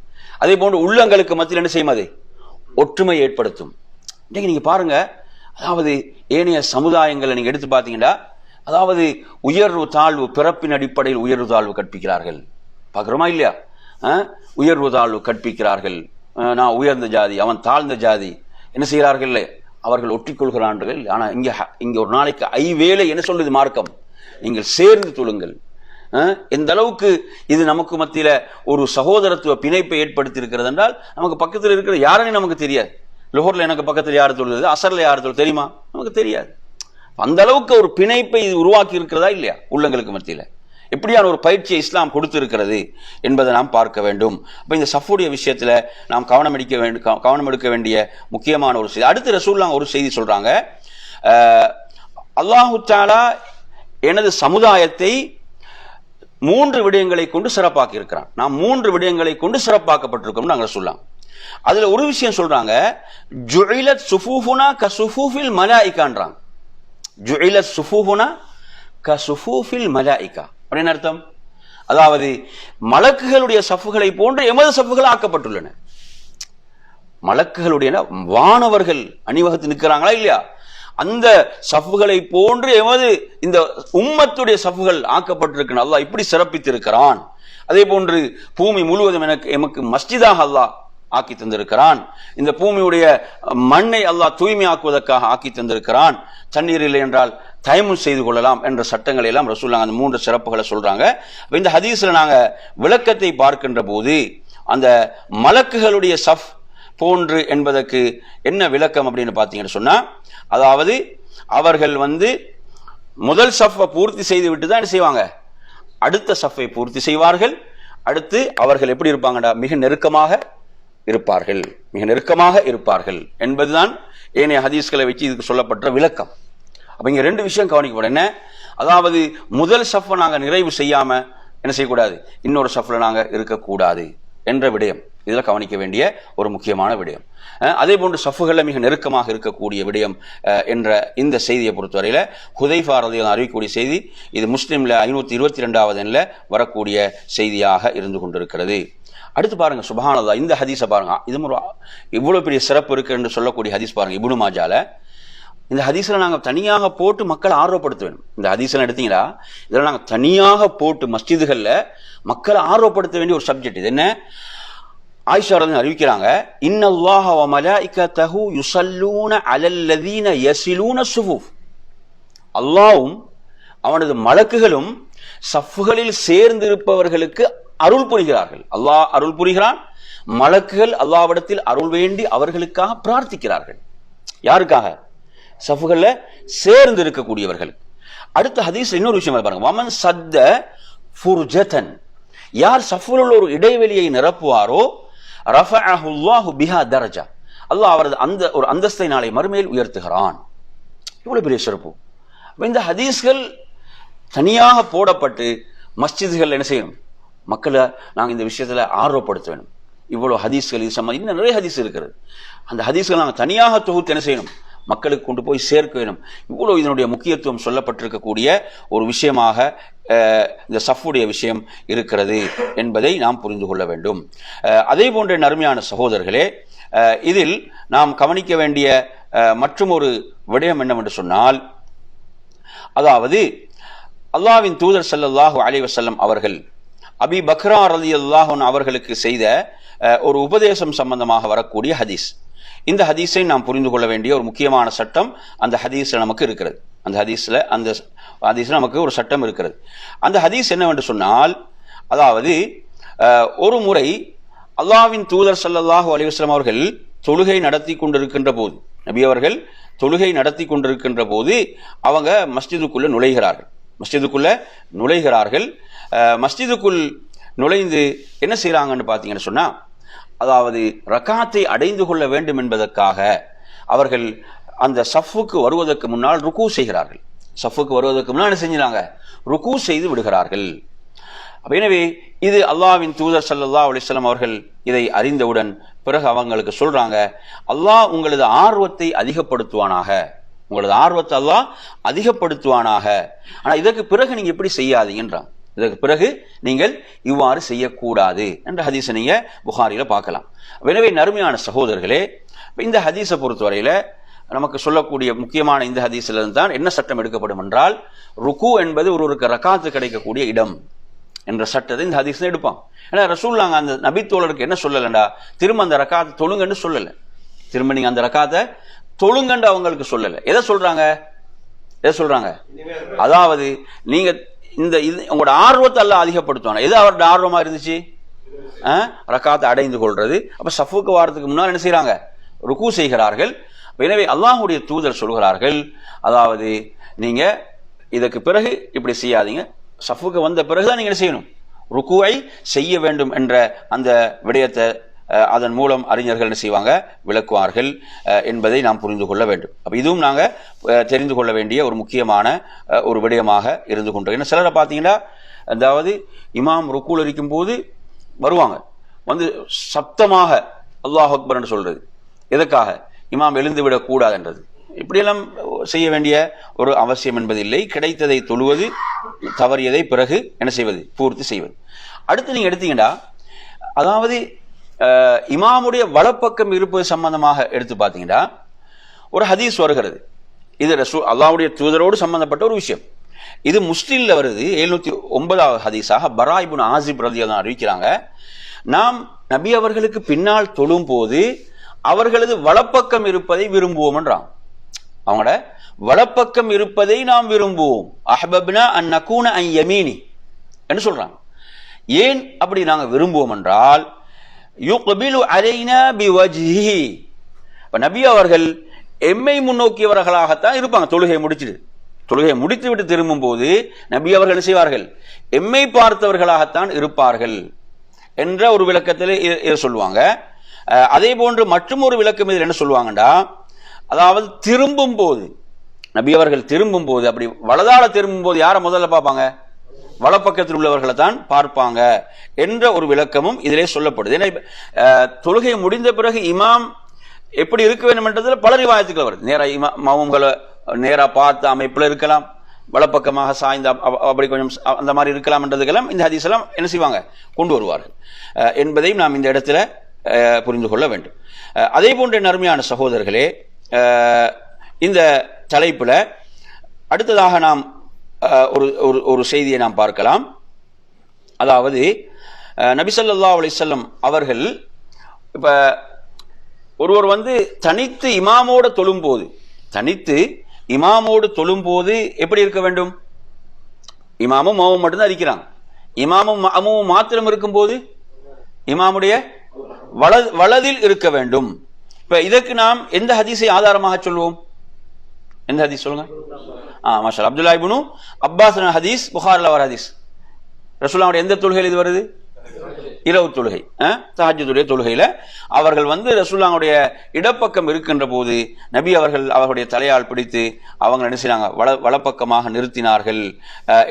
அதே போன்று உள்ளங்களுக்கு மத்தியில் என்ன செய்யும், அது ஒற்றுமை ஏற்படுத்தும். இன்னைக்கு நீங்க பாருங்க, அதாவது ஏனைய சமுதாயங்களை நீங்க எடுத்து பார்த்தீங்கன்னா, அதாவது உயர்வு தாழ்வு பிறப்பின் அடிப்படையில் உயர்வு தாழ்வு கற்பிக்கிறார்கள். பார்க்கிறோமா இல்லையா? உயர்வு தாழ்வு கற்பிக்கிறார்கள். நான் உயர்ந்த ஜாதி, அவன் தாழ்ந்த ஜாதி. என்ன செய்கிறார்கள்? அவர்கள் ஒட்டிக்கொள்கிறார்கள். ஆனா இங்க ஒரு நாளைக்கு ஐவேளை என்ன சொல்றது மார்க்கம், நீங்கள் சேர்ந்து தொழுங்கள். எந்த அளவுக்கு இது நமக்கு மத்தியில ஒரு சகோதரத்துவ பிணைப்பை ஏற்படுத்தி இருக்கிறது என்றால், நமக்கு பக்கத்தில் இருக்கிற யாருன்னு நமக்கு தெரியாது. லோஹர்ல எனக்கு பக்கத்தில் யார் தொழுது, அசர்ல யார் தொழுது தெரியுமா, நமக்கு தெரியாது. அந்த அளவுக்கு ஒரு பிணைப்பை இது உருவாக்கி இருக்கிறதா இல்லையா உள்ளங்களுக்கு மத்தியில? எப்படியான ஒரு பயிற்சியை இஸ்லாம் கொடுத்து இருக்கிறது என்பதை நாம் பார்க்க வேண்டும். அப்ப இந்த சஃபுடைய விஷயத்துல நாம் கவனம் எடுக்க வேண்டிய முக்கியமான ஒரு செய்தி. அடுத்து ரசூலுல்லாஹ் ஒரு செய்தி சொல்றாங்க, அல்லாஹு தஆலா எனது சமுதாயத்தை 3 விடயங்களை கொண்டு சிறப்பாக்கி இருக்கிறான். நாம் 3 விடயங்களை கொண்டு சிறப்பாக்கப்பட்டிருக்கோம் நாங்கள் சொல்லலாம். அதுல ஒரு விஷயம் சொல்றாங்க, ஜுஇலத் சுஃபூஃபுனா கசுஃபூஃபில் மலாயிகான்றாங்க. ஜுஇலத் சுஃபூஃபுனா கசுஃபூஃபில் மலாயிகா அப்படின்னு அர்த்தம். அதாவது மலக்குகளுடைய சஃப்புகளை போன்று எமது சஃப்புகள் ஆக்கப்பட்டுள்ளன. மலக்குகளுடைய வானவர்கள் அணிவகுத்து நிற்கிறாங்களா இல்லையா, அந்த சஃப்புகளை போன்று எமது இந்த உம்மத்துடைய சஃப்புகள் ஆக்கப்பட்டிருக்கிறான். அல்லாஹ் இப்படி சிறப்பித்திருக்கிறான். அதே போன்று பூமி முழுவதும் எமக்கு மஸ்ஜிதாக அல்லாஹ் ஆக்கி தந்திருக்கிறான். இந்த பூமியுடைய மண்ணை அல்லாஹ் தூய்மையாக்குவதற்காக ஆக்கி தந்திருக்கிறான். தண்ணீர் இல்லை என்றால் தயமும் செய்து கொள்ளலாம் என்ற சட்டங்களை எல்லாம் ரசூலுல்லாஹ் அந்த 3 சிறப்புகளை சொல்றாங்க. இந்த ஹதீஸ்ல நாங்க விளக்கத்தை பார்க்கின்ற போது அந்த மலக்குகளுடைய சஃப் போன்று என்பதற்கு என்ன விளக்கம் அப்படின்னு பார்த்தீங்கன்னு சொன்னா, அதாவது அவர்கள் முதல் சஃப்பை பூர்த்தி செய்து விட்டு தான் என்ன செய்வாங்க, அடுத்த சஃப்பை பூர்த்தி செய்வார்கள். அடுத்து அவர்கள் எப்படி இருப்பாங்கடா, மிக நெருக்கமாக இருப்பார்கள், மிக நெருக்கமாக இருப்பார்கள் என்பதுதான் ஏனைய ஹதீஸ்களை வச்சு இதுக்கு சொல்லப்பட்ட விளக்கம். அப்ப இங்க 2 விஷயம் கவனிக்கப்படும். என்ன, அதாவது முதல் சஃப்பை நாங்க நிறைவு செய்யாம என்ன செய்யக்கூடாது, இன்னொரு சஃப்ல நாங்க இருக்கக்கூடாது என்ற விடயம் இதில் கவனிக்க வேண்டிய ஒரு முக்கியமான விடயம். அதே போன்று சஃப்புகளில் மிக நெருக்கமாக இருக்கக்கூடிய விடயம் என்ற இந்த செய்தியை பொறுத்தவரையில் ஹுதைஃபா ரலியல்லாஹு அறிவிக்கக்கூடிய செய்தி, இது முஸ்லிம்ல 522வது எண்ணில் வரக்கூடிய செய்தியாக இருந்து கொண்டிருக்கிறது. அடுத்து பாருங்க, சுப்ஹானல்லாஹ், இந்த ஹதீஸை பாருங்க, இது இவ்வளவு பெரிய சிறப்பு இருக்கு என்று சொல்லக்கூடிய ஹதீஸ் பாருங்க. இப்னு மாஜால இந்த ஹதீஸில் நாங்கள் தனியாக போட்டு மக்களை ஆர்வப்படுத்த வேண்டும். இந்த ஹதீஸில் எடுத்தீங்களா, இதில் நாங்கள் தனியாக போட்டு மஸ்ஜிதுகளில் மக்களை ஆர்வப்படுத்த வேண்டிய ஒரு சப்ஜெக்ட். இது என்ன, ஆயிஷா ரலியல்லாஹு அறிவிக்கிறாங்க, இன்னல்லாஹ வ மலாயிகத்தஹு யுஸல்லூன அலல்லதீன யஸிலூன ஸுஃபூஃப். அல்லாஹ்வும் அவனது மலக்குகளும் சஃப்புகளில் சேர்ந்திருப்பவர்களுக்கு அருள் புரிகிறார்கள். அல்லாஹ் அருள் புரிகிறான், மலக்குகள் அல்லாஹ்விடத்தில் அருள் வேண்டி அவர்களுக்காக பிரார்த்திக்கிறார்கள். யாருக்காக, சஃப்புகள்ல சேர்ந்து இருக்கக்கூடியவர்கள். அடுத்த ஹதீஸ் இன்னொரு விஷயம் பாருங்க, வமன் சத்த ஃபுர்ஜதன், யார் சஃப்புல உள்ள ஒரு இடைவெளியை நிரப்புவாரோ ரஃபஅஹு அல்லாஹு பிஹா தரஜா, அல்லாஹ் அவரது அந்த ஒரு அந்தஸ்தை நாளை மறுமையில் உயர்த்துகிறான். இவ்வளவு பெரிய சிறப்பு. இந்த ஹதீஸ்கள் தனியாக போடப்பட்டு மஸ்ஜிதுகள் என்ன செய்யணும், மக்களை நாங்கள் இந்த விஷயத்துல ஆர்வப்படுத்த வேணும். இவ்வளவு ஹதீஸ்கள் இது சம்பந்தம் இன்னும் நிறைய ஹதீஸ் இருக்கிறது. அந்த ஹதீஸ்கள் நாங்கள் தனியாக தொகுத்து என்ன செய்யணும், மக்களுக்கு கொண்டு போய் சேர்க்க வேணும். இவ்வளவு இதனுடைய முக்கியத்துவம் சொல்லப்பட்டிருக்கக்கூடிய ஒரு விஷயமாக இந்த சஃப்புடைய விஷயம் இருக்கிறது என்பதை நாம் புரிந்து கொள்ள வேண்டும். அதே போன்ற நறுமையான சகோதரர்களே, இதில் நாம் கவனிக்க வேண்டிய மற்றும் ஒரு விடயம் என்னவென்று சொன்னால், அதாவது அல்லாஹ்வின் தூதர் ஸல்லல்லாஹு அலைஹி வஸல்லம் அவர்கள் அபி பக்ரா ரலியல்லாஹு அன்ஹு அவர்களுக்கு செய்த ஒரு உபதேசம் சம்பந்தமாக வரக்கூடிய ஹதீஸ். இந்த ஹதீஸை நாம் புரிந்து கொள்ள வேண்டிய ஒரு முக்கியமான சட்டம் அந்த ஹதீஸ்ல நமக்கு இருக்கிறது. அந்த ஹதீஸ்ல நமக்கு ஒரு சட்டம் இருக்கிறது. அந்த ஹதீஸ் என்னவென்று சொன்னால், அதாவது ஒரு முறை அல்லாஹ்வின் தூதர் ஸல்லல்லாஹு அலைஹி வஸல்லம் அவர்கள் தொழுகை நடத்தி கொண்டிருக்கின்ற போது, நபி அவர்கள் தொழுகை நடத்தி கொண்டிருக்கின்ற போது அவங்க மஸ்ஜிதுக்குள்ள நுழைகிறார்கள். மஸ்ஜிதுக்குள் நுழைந்து என்ன செய்யறாங்கன்னு பார்த்தீங்கன்னு சொன்னா, அதாவது ரக்காத்தை அடைந்து கொள்ள வேண்டும் என்பதற்காக அவர்கள் அந்த சஃப்புக்கு வருவதற்கு முன்னால் ருக்கு செய்கிறார்கள். சஃப்புக்கு வருவதற்கு முன்னால் என்ன செஞ்சாங்க, ருக்கு செய்து விடுகிறார்கள். எனவே இது அல்லாஹ்வின் தூதர் ஸல்லல்லாஹு அலைஹி வஸல்லம் அவர்கள் இதை அறிந்தவுடன் பிறகு அவங்களுக்கு சொல்றாங்க, அல்லாஹ் உங்களது ஆர்வத்தை அதிகப்படுத்துவானாக, உங்களது ஆர்வத்தை அல்லாஹ் அதிகப்படுத்துவானாக. ஆனா இதற்கு பிறகு நீங்க எப்படி செய்யாதீங்கன்றான், இதற்கு பிறகு நீங்கள் இவ்வாறு செய்யக்கூடாது என்ற ஹதீஸை நீங்க புகாரில பார்க்கலாம். எனவே நறுமையான சகோதரர்களே, இந்த ஹதீஸை பொறுத்தவரையில நமக்கு சொல்லக்கூடிய முக்கியமான இந்த ஹதீஸ்ல இருந்து தான் என்ன சட்டம் எடுக்கப்படும் என்றால், ருக்கு என்பது ஒருவருக்கு ரக்காத்து கிடைக்கக்கூடிய இடம் என்ற சட்டத்தை இந்த ஹதீஸ் எடுப்பான். ஏன்னா ரசூலுல்லாஹ் அந்த நபித்தோழருக்கு என்ன சொல்லலண்டா, திரும்ப அந்த ரக்காத்தை தொழுங்கன்னு சொல்லல, திரும்ப நீங்க அந்த ரக்காத்தை தொழுங்கன்னு அவங்களுக்கு சொல்லல. எதை சொல்றாங்க, அதாவது நீங்க இந்த உங்களோட ஆர்வத்தை எல்லாம் அதிகப்படுத்துவாங்க. எது அவரோட ஆர்வமா இருந்துச்சு, ரக்காத்தை அடைந்து கொள்றது. அப்ப சஃப்புக்கு வாரத்துக்கு முன்னால் என்ன செய்யறாங்க, ருக்கு செய்கிறார்கள். எனவே அல்லாஹ்வுடைய தூதர் சொல்கிறார்கள், அதாவது நீங்க இதற்கு பிறகு இப்படி செய்யாதீங்க, சஃப்புக்கு வந்த பிறகுதான் நீங்க என்ன செய்யணும், ருக்குவை செய்ய வேண்டும் என்ற அந்த விடயத்தை அதன் மூலம் அறிஞர்கள் என்ன செய்வாங்க, விளக்குவார்கள் என்பதை நாம் புரிந்து கொள்ள வேண்டும். அப்ப இதுவும் நாங்க தெரிந்து கொள்ள வேண்டிய ஒரு முக்கியமான ஒரு விடயமாக இருந்து கொண்டிருக்கோம். சிலரை பார்த்தீங்கன்னா, அதாவது இமாம் ருக்குல இருக்கும் போது வருவாங்க, சப்தமாக அல்லாஹ் அக்பர்னு சொல்றது. எதற்காக? இமாம் எழுந்து விடக்கூடாதுன்றது. இப்படியெல்லாம் செய்ய வேண்டிய ஒரு அவசியம் என்பதில்லை. கிடைத்ததை தொழுவது, தவறியதை பிறகு என்ன செய்வது? பூர்த்தி செய்வது. அடுத்து நீங்க எடுத்தீங்கன்னா, அதாவது இமாமுடைய வலப்பக்கம் இருப்பது சம்பந்தமாக எடுத்து பார்த்தீங்கன்னா ஒரு ஹதீஸ் வருகிறது. இது அல்லாஹ்வுடைய தூதரோடு சம்பந்தப்பட்ட ஒரு விஷயம். இது முஸ்லிம்ல வருது. 709வது ஹதீஸாக பரா இப்னு ஆசிப் ரலியல்லாஹு அறிவிக்கிறாங்க, நாம் நபி அவர்களுக்கு பின்னால் தொழும் போது அவர்களது வலப்பக்கம் இருப்பதை விரும்புவோம் என்றான். அவங்களோட வலப்பக்கம் இருப்பதை நாம் விரும்புவோம். அஹ்பப்னா அன் நகூன அன் யமீனி என்று சொல்றாங்க. ஏன் அப்படி நாங்க விரும்புவோம் என்றால், யுக்பிலு அலைனா பிவஜ்ஹி, நபி அவர்கள் எம்மை முன்னோக்கியவர்களாகத்தான் இருப்பாங்க. தொழுகை முடித்து விட்டு திரும்பும் போது நபி அவர்கள் செய்வார்கள், எம்மை பார்த்தவர்களாகத்தான் இருப்பார்கள் என்ற ஒரு விளக்கத்தில் சொல்லுவாங்க. அதே போன்று மற்றும் ஒரு விளக்கம் இதில் என்ன சொல்லுவாங்கடா, அதாவது திரும்பும் போது நபி அவர்கள் திரும்பும் போது, அப்படி வலதால திரும்பும் போது யாரை முதல்ல பார்ப்பாங்க? வலப்பக்கத்தில் உள்ளவர்களை தான் பார்ப்பாங்க என்ற ஒரு விளக்கமும் இதிலே சொல்லப்படுது. ஏன்னா தொழுகை முடிந்த பிறகு இமாம் எப்படி இருக்க வேண்டும் என்றதுல பல ரிவாயத்துக்கள் வருது. நேரா மவும்களை நேரா பார்த்த அமைப்புல இருக்கலாம், வலப்பக்கமாக சாய்ந்த அப்படி கொஞ்சம் அந்த மாதிரி இருக்கலாம் என்றதுக்கெல்லாம் இந்த ஹதீஸ் எல்லாம் என்ன செய்வாங்க? கொண்டு வருவார்கள் என்பதையும் நாம் இந்த இடத்துல புரிந்து கொள்ள வேண்டும். அதே போன்ற நறுமையான சகோதரர்களே, இந்த தலைப்புல அடுத்ததாக நாம் ஒரு செய்தியை நாம் பார்க்கலாம். அதாவது நபி ஸல்லல்லாஹு அலைஹி வஸல்லம் அவர்கள் இப்ப ஒருவர் தனித்து இமாமோடு தொழும்போது எப்படி இருக்க வேண்டும்? இமாமும் மாமும் மட்டும்தான் இருக்கிறாங்க. இமாமும் மாமும் மாத்திரம் இருக்கும்போது இமாமுடைய வலதில் இருக்க வேண்டும். இப்ப இதற்கு நாம் எந்த ஹதீஸை ஆதாரமாக சொல்வோம்? எந்த ஹதீஸ் சொல்லுங்க? மாஷா அப்துல்லா இப்னு அப்பாஸ் ஹதீஸ், புகாரில் வர ஹதீஸ். ரசூலுல்லாஹ்வுடைய எந்த தொழுகையில் இது வருது? இரவு தொழுகை, தஹஜ்ஜுடைய தொழுகையில அவர்கள் ரசூலுல்லாஹ்வுடைய இடப்பக்கம் இருக்கின்ற போது நபி அவர்கள் அவர்களுடைய தலையால் பிடித்து அவங்க என்ன செய்றாங்க? வலப்பக்கமாக நிறுத்தினார்கள்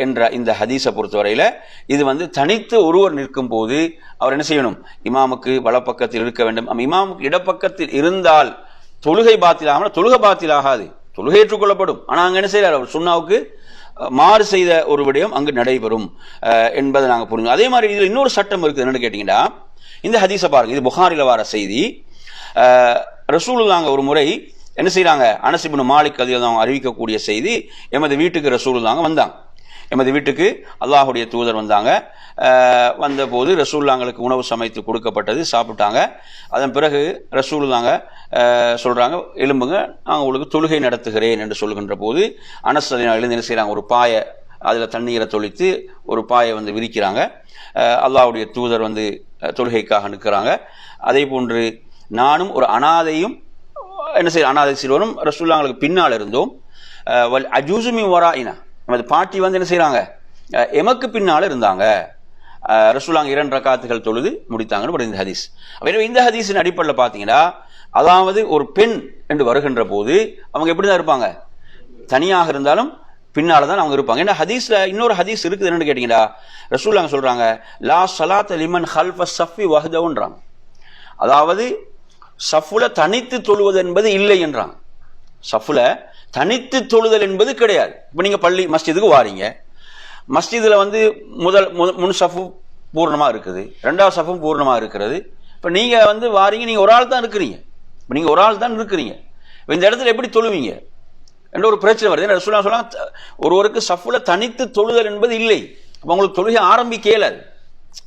என்ற இந்த ஹதீஸை பொறுத்தவரையில இது தனித்து ஒருவர் நிற்கும் போது அவர் என்ன செய்யணும்? இமாமுக்கு வலப்பக்கத்தில் இருக்க வேண்டும். இமாமுக்கு இடப்பக்கத்தில் இருந்தால் தொழுகை பாத்திலாகாமல், தொழுகை பாத்திலாகாது, தொழுகை ஏற்றுக்கொள்ளப்படும். ஆனா அங்க என்ன செய்யறாரு? அவர் சுன்னாவுக்கு மாறு செய்த ஒரு விடயம் அங்கு நடைபெறும் என்பதை நாங்க புரிஞ்சோம். அதே மாதிரி இதுல இன்னொரு சட்டம் இருக்குது. என்னன்னு கேட்டீங்கன்னா, இந்த ஹதீஸை பாருங்க, இது புகாரில வர செய்தி. ரசூலுல்லாஹ் ஒரு முறை என்ன செய்யறாங்க? அனஸ் இப்னு மாலிக் ரலியல்லாஹு அறிவிக்கக்கூடிய செய்தி, எமது வீட்டுக்கு ரசூலுல்லாஹ் வந்தாங்க. எமது வீட்டுக்கு அல்லாஹுடைய தூதர் வந்தாங்க. வந்தபோது ரசூலுல்லாஹ்களுக்கு உணவு சமைத்து கொடுக்கப்பட்டது, சாப்பிட்டாங்க. அதன் பிறகு ரசூலுல்லாஹ் சொல்றாங்க, எழும்புங்க, நான் உங்களுக்கு தொழுகை நடத்துகிறேன் என்று சொல்கின்ற போது அனஸ் எழுந்து என்ன செய்யறாங்க? ஒரு பாயை, அதில் தண்ணீரை தொளித்து ஒரு பாயை விரிக்கிறாங்க. அல்லாஹ்வுடைய தூதர் தொழுகைக்காக நிற்கிறாங்க. அதே போன்று நானும் ஒரு அனாதையும் என்ன செய்ய, அனாதை சிறுவனும் ரசூலுல்லாஹ்களுக்கு பின்னால் இருந்தோம். அஜூசுமி வராயினா, நமது பாட்டி என்ன செய்யறாங்க? எமக்கு பின்னால் இருந்தாங்க. ரசூலுல்லாஹ் 2 ரக்காத்துகள் தொழுது முடித்தாங்கன்னு இந்த ஹதீஸ். எனவே இந்த ஹதீஸின் அடிப்படையில் பார்த்தீங்கன்னா, அதாவது ஒரு பெண் என்று வருகின்ற போது அவங்க எப்படிதான் இருப்பாங்க? தனியாக இருந்தாலும் பின்னால தான் அவங்க இருப்பாங்க. ஏன்னா ஹதீஸ்ல இன்னொரு ஹதீஸ் இருக்குது. என்னன்னு கேட்டீங்கன்னா, ரசூலுல்லாஹ் சொல்றாங்க, லா ஸலாத்த லிமன் ஹல்ஃப ஸஃபி வஹ்தவுன்றாங்க. அதாவது சஃபுல தனித்து தொழுவது என்பது இல்லை என்றாங்க. சஃபுல தனித்து தொழுதல் என்பது கிடையாது. இப்போ நீங்க பள்ளி மஸ்ஜிதுக்கு வாரீங்க, மஸ்ஜிதுல முன் சஃபு பூர்ணமா இருக்குது, 2வது சஃபும் பூர்ணமா இருக்கிறது. இப்போ நீங்க வாரீங்க, நீங்க ஒரு ஆள் தான் இருக்கிறீங்க. இப்போ நீங்க ஒரு ஆள் தான் இருக்கிறீங்க, இந்த இடத்துல எப்படி தொழுவீங்க என்ற ஒரு பிரச்சனை வருது. ரசூலுல்லாஹ் சொல்றாங்க, ஒருவருக்கு சஃபுல தனித்து தொழுதல் என்பது இல்லை. அப்போ உங்களுக்கு தொழுகை ஆரம்பிக்கல,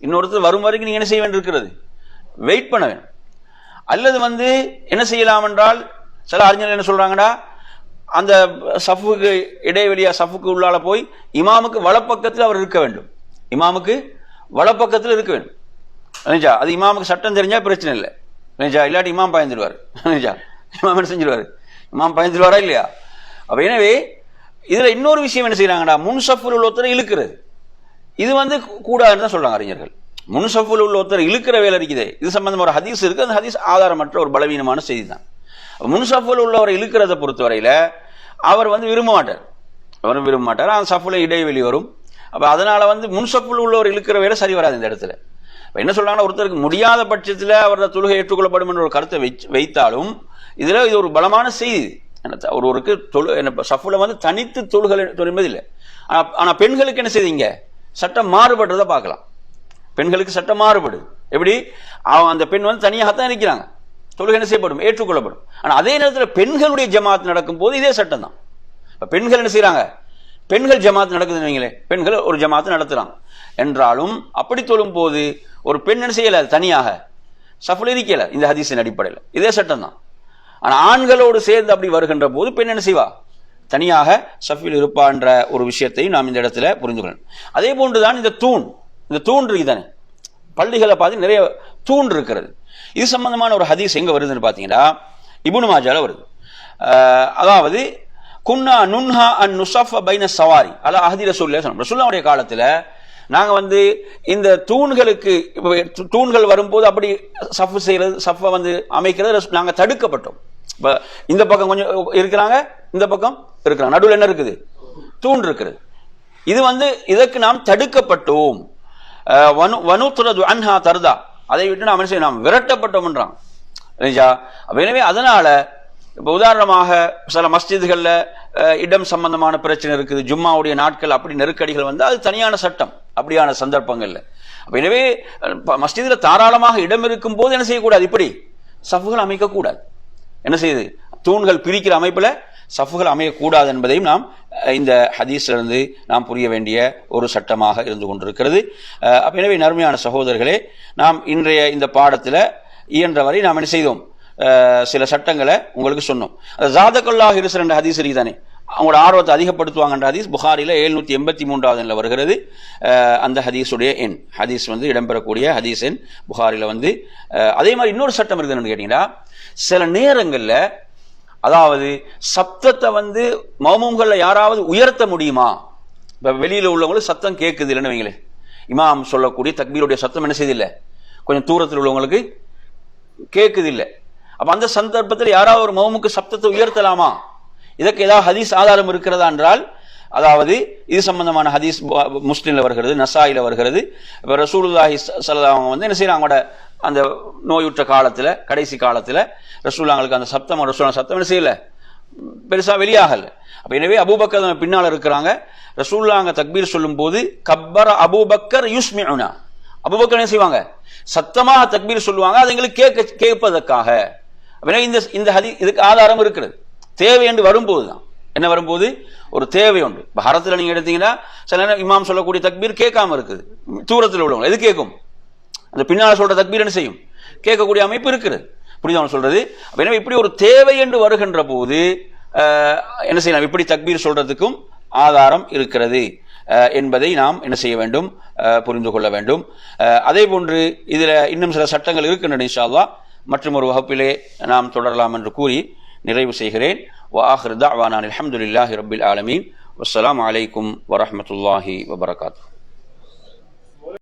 இன்னொருத்தர் வரும் வரைக்கும் நீங்க என்ன செய்ய வேண்டியிருக்கிறது? வெயிட் பண்ண வேண்டும். அல்லது என்ன செய்யலாம் என்றால், சில அறிஞர்கள் என்ன சொல்றாங்கடா, அந்த சஃபுக்கு இடைவெளியா சஃபுக்கு உள்ளால போய் இமாமுக்கு வலப்பக்கத்தில் அவர் இருக்க வேண்டும். இமாமுக்கு வலப்பக்கத்தில் இருக்க வேண்டும். அது இமாமுக்கு சட்டம் தெரிஞ்சா பிரச்சனை இல்லை. இல்லாட்டி இமாம் பயந்துடுவார். இமாம் என்ன செஞ்சிருவாரு? இமாம் பயந்துடுவாரா இல்லையா? அப்ப எனவே இதுல இன்னொரு விஷயம் என்ன செய்யறாங்கடா, முன் சஃபுல் உள்ள ஒருத்தரை இழுக்கிறது. இது கூடாதுன்னு தான் சொல்றாங்க அறிஞர்கள். முன் சஃபுல் உள்ள ஒருத்தர் இழுக்கிற வேலை இருக்குது. இது சம்பந்தமா ஒரு ஹதீஸ் இருக்கு. அந்த ஹதீஸ் ஆதாரமற்ற ஒரு பலவீனமான செய்தி தான். முன் சஃபுல் உள்ளவரை இழுக்கிறத பொறுத்தவரையில அவர் விரும்ப மாட்டார். அந்த சஃபுல இடைவெளி வரும். அப்ப அதனால முன் சஃபுல் உள்ளவர் இழுக்கிற வேலை சரி வராது இந்த இடத்துல. என்ன சொல்றாங்கன்னா, ஒருத்தருக்கு முடியாத பட்சத்தில் அவரது தொழுகை ஏற்றுக்கொள்ளப்படும் என்ற ஒரு கருத்தை வைத்தாலும் இதுல இது ஒரு பலமான செய்தி. ஒருவருக்கு சஃபுல வந்து தனித்து தொழுகை என்பது இல்லை. ஆனா பெண்களுக்கு என்ன செய்தீங்க, சட்டம் மாறுபடுறதை பார்க்கலாம். பெண்களுக்கு சட்டம் மாறுபடுது. எப்படி, அந்த பெண் வந்து தனியாகத்தான் இருக்கிறாங்க, தொழுகை என்ன செய்யப்படும், ஏற்றுக்கொள்ளப்படும். ஆனா அதே நேரத்தில் பெண்களுடைய ஜமாத் நடக்கும் போது இதே சட்டம் தான். பெண்கள் என்ன செய்யறாங்க, பெண்கள் ஜமாத் நடக்குதுன்னு வைங்களே, பெண்கள் ஒரு ஜமாத்து நடத்துறாங்க என்றாலும் அப்படி தொழும் போது ஒரு பெண் என்ன செய்யல, தனியாக சஃபுல இருக்கல, இந்த ஹதீஸின் அடிப்படையில் இதே சட்டம் தான். ஆனா ஆண்களோடு சேர்ந்து அப்படி வருகின்ற போது பெண் என்ன செய்வா, தனியாக சஃபில் இருப்பா என்ற ஒரு விஷயத்தையும் நாம் இந்த இடத்துல புரிந்து கொள்ளணும். அதே போன்றுதான் இந்த தூண் இருக்கு தானே, பள்ளிகளை பார்த்து நிறைய தூண் இருக்கிறது. இது சம்பந்தமான ஒரு ஹதீஸ் எங்க வருதுன்னு பாத்தீங்கன்னா இப்னு மாஜால வருது. அதாவது குன்னா நுன்ஹா அன் நுஸஃப பைன ஸவாரி அலா அஹ்தி ரசூலுல்லாஹி ரசூலுல்லாஹ்வுடைய காலத்துல நாங்க வந்து இந்த தூண்கள் வரும்போது அப்படி சஃப் செய்யறது, சஃபை வந்து அமைக்கிறது நாங்க தடுக்கப்பட்டோம். இப்ப இந்த பக்கம் கொஞ்சம் இருக்கிறாங்க, இந்த பக்கம் இருக்கிறாங்க, நடுவில் என்ன இருக்குது, தூண் இருக்குது. இது வந்து இதற்கு நாம் தடுக்கப்பட்டோம். வனுத்ரது அன்ஹா தர்தா, அதை விட்டு நாம் விரட்டப்பட்டோம்ன்றாங்க. எனவே அதனால இப்ப உதாரணமாக சில மஸ்ஜிதுகள்ல இடம் சம்பந்தமான பிரச்சனை இருக்குது, ஜும்மாவுடைய நாட்கள் அப்படி நெருக்கடிகள் வந்து அது தனியான சட்டம் அப்படியான சந்தர்ப்பங்கள்ல. எனவே மஸ்ஜிதுல தாராளமாக இடம் இருக்கும் போது என்ன செய்யக்கூடாது, இப்படி சஃபுகள் அமைக்கக்கூடாது. என்ன செய்யுது, தூண்கள் பிரிக்கிற அமைப்புல சஃபுகள் அமையக்கூடாது என்பதையும் நாம் இந்த ஹதீஸ்ல இருந்து நாம் புரிய வேண்டிய ஒரு சட்டமாக இருந்து கொண்டிருக்கிறது. எனவே நறுமையான சகோதரர்களே, நாம் இன்றைய இந்த பாடத்துல இயன்றவரை நாம் என்ன செய்தோம், சில சட்டங்களை உங்களுக்கு சொன்னோம். ஜாதகல்லாஹ் இருசர் என்ற ஹதீஸ் தானே, அவங்களோட ஆர்வத்தை அதிகப்படுத்துவாங்க ஹதீஸ் புகாரில 783வது வருகிறது. அந்த ஹதீஸுடைய எண், ஹதீஸ் வந்து இடம்பெறக்கூடிய ஹதீஸ் எண் புகாரில வந்து. அதே மாதிரி இன்னொரு சட்டம் இருக்குதுன்னு கேட்டீங்கன்னா, சில நேரங்கள்ல அதாவது சப்தத்தை வந்து மௌமூம்கள்ல யாராவது உயர்த்த முடியுமா? இப்ப வெளியில உள்ளவங்களுக்கு சத்தம் கேட்குது இல்லைன்னு வைங்களேன், இமாம் சொல்லக்கூடிய தக்பீருடைய சத்தம் என்ன செய்தில்லை, கொஞ்சம் தூரத்தில் உள்ளவங்களுக்கு கேட்குது இல்லை. அப்ப அந்த சந்தர்ப்பத்தில் யாராவது ஒரு மௌமுக்கு சப்தத்தை உயர்த்தலாமா? இதற்கு ஏதாவது ஹதீஸ் ஆதாரம் இருக்கிறதா என்றால், அதாவது இது சம்பந்தமான ஹதீஸ் முஸ்லிம்ல வருகிறது, நசாயில வருகிறது. இப்ப ரசூலுல்லாஹி ஸல்லல்லாஹு அலைஹி வந்து என்ன செய்யறாங்க, அந்த நோயுற்ற காலத்துல, கடைசி காலத்துல ரசூலுல்லாஹ்களுக்கு அந்த சப்தம், ரசூலுல்லாஹ் சத்தம் என்ன செய்யல, பெருசா வெளியாகல. அப்ப எனவே அபூபக்கர் பின்னால இருக்கிறாங்க. ரசூலுல்லாஹ் தக்பீர் சொல்லும் போது கப்பர அபூபக்கர் யுஸ்மிஉனா, அபூபக்கர் என்ன செய்வாங்க, சத்தமாக தக்பீர் சொல்லுவாங்க, அது எங்களுக்கு கேட்பதற்காக. இந்த ஹதீஸ் இதுக்கு ஆதாரம் இருக்கிறது. தேவை என்று வரும்போது தான், என்ன வரும்போது ஒரு தேவை உண்டு. பாரத்தில் நீங்க எடுத்தீங்கன்னா சில நேரம் இமாம் சொல்லக்கூடிய தக்பீர் கேட்காம இருக்குது, தூரத்தில் உள்ளவங்க எது கேட்கும், அந்த பின்னால் சொல்ற தக்பீர் என்ன செய்யும், கேட்கக்கூடிய அமைப்பு இருக்கிறது. புரியுதா சொல்றது? எனவே இப்படி ஒரு தேவை என்று வருகின்ற போது என்ன செய்யலாம், இப்படி தக்பீர் சொல்றதுக்கும் ஆதாரம் இருக்கிறது என்பதை நாம் என்ன செய்ய வேண்டும், புரிந்து கொள்ள வேண்டும். அதே போன்று இதுல இன்னும் சில சட்டங்கள் இருக்கின்றன. இன்ஷா அல்லாஹ் மற்றும் ஒரு வகுப்பிலே நாம் தொடரலாம் என்று கூறி நிறைவு செய்கிறேன். வஆகிரு தஅவானா அல்ஹம்துலில்லாஹி ரப்பில் ஆலமீன். வஸ்ஸலாமு அலைக்கும் வரஹ்மத்துல்லாஹி வபரகாத்துஹு.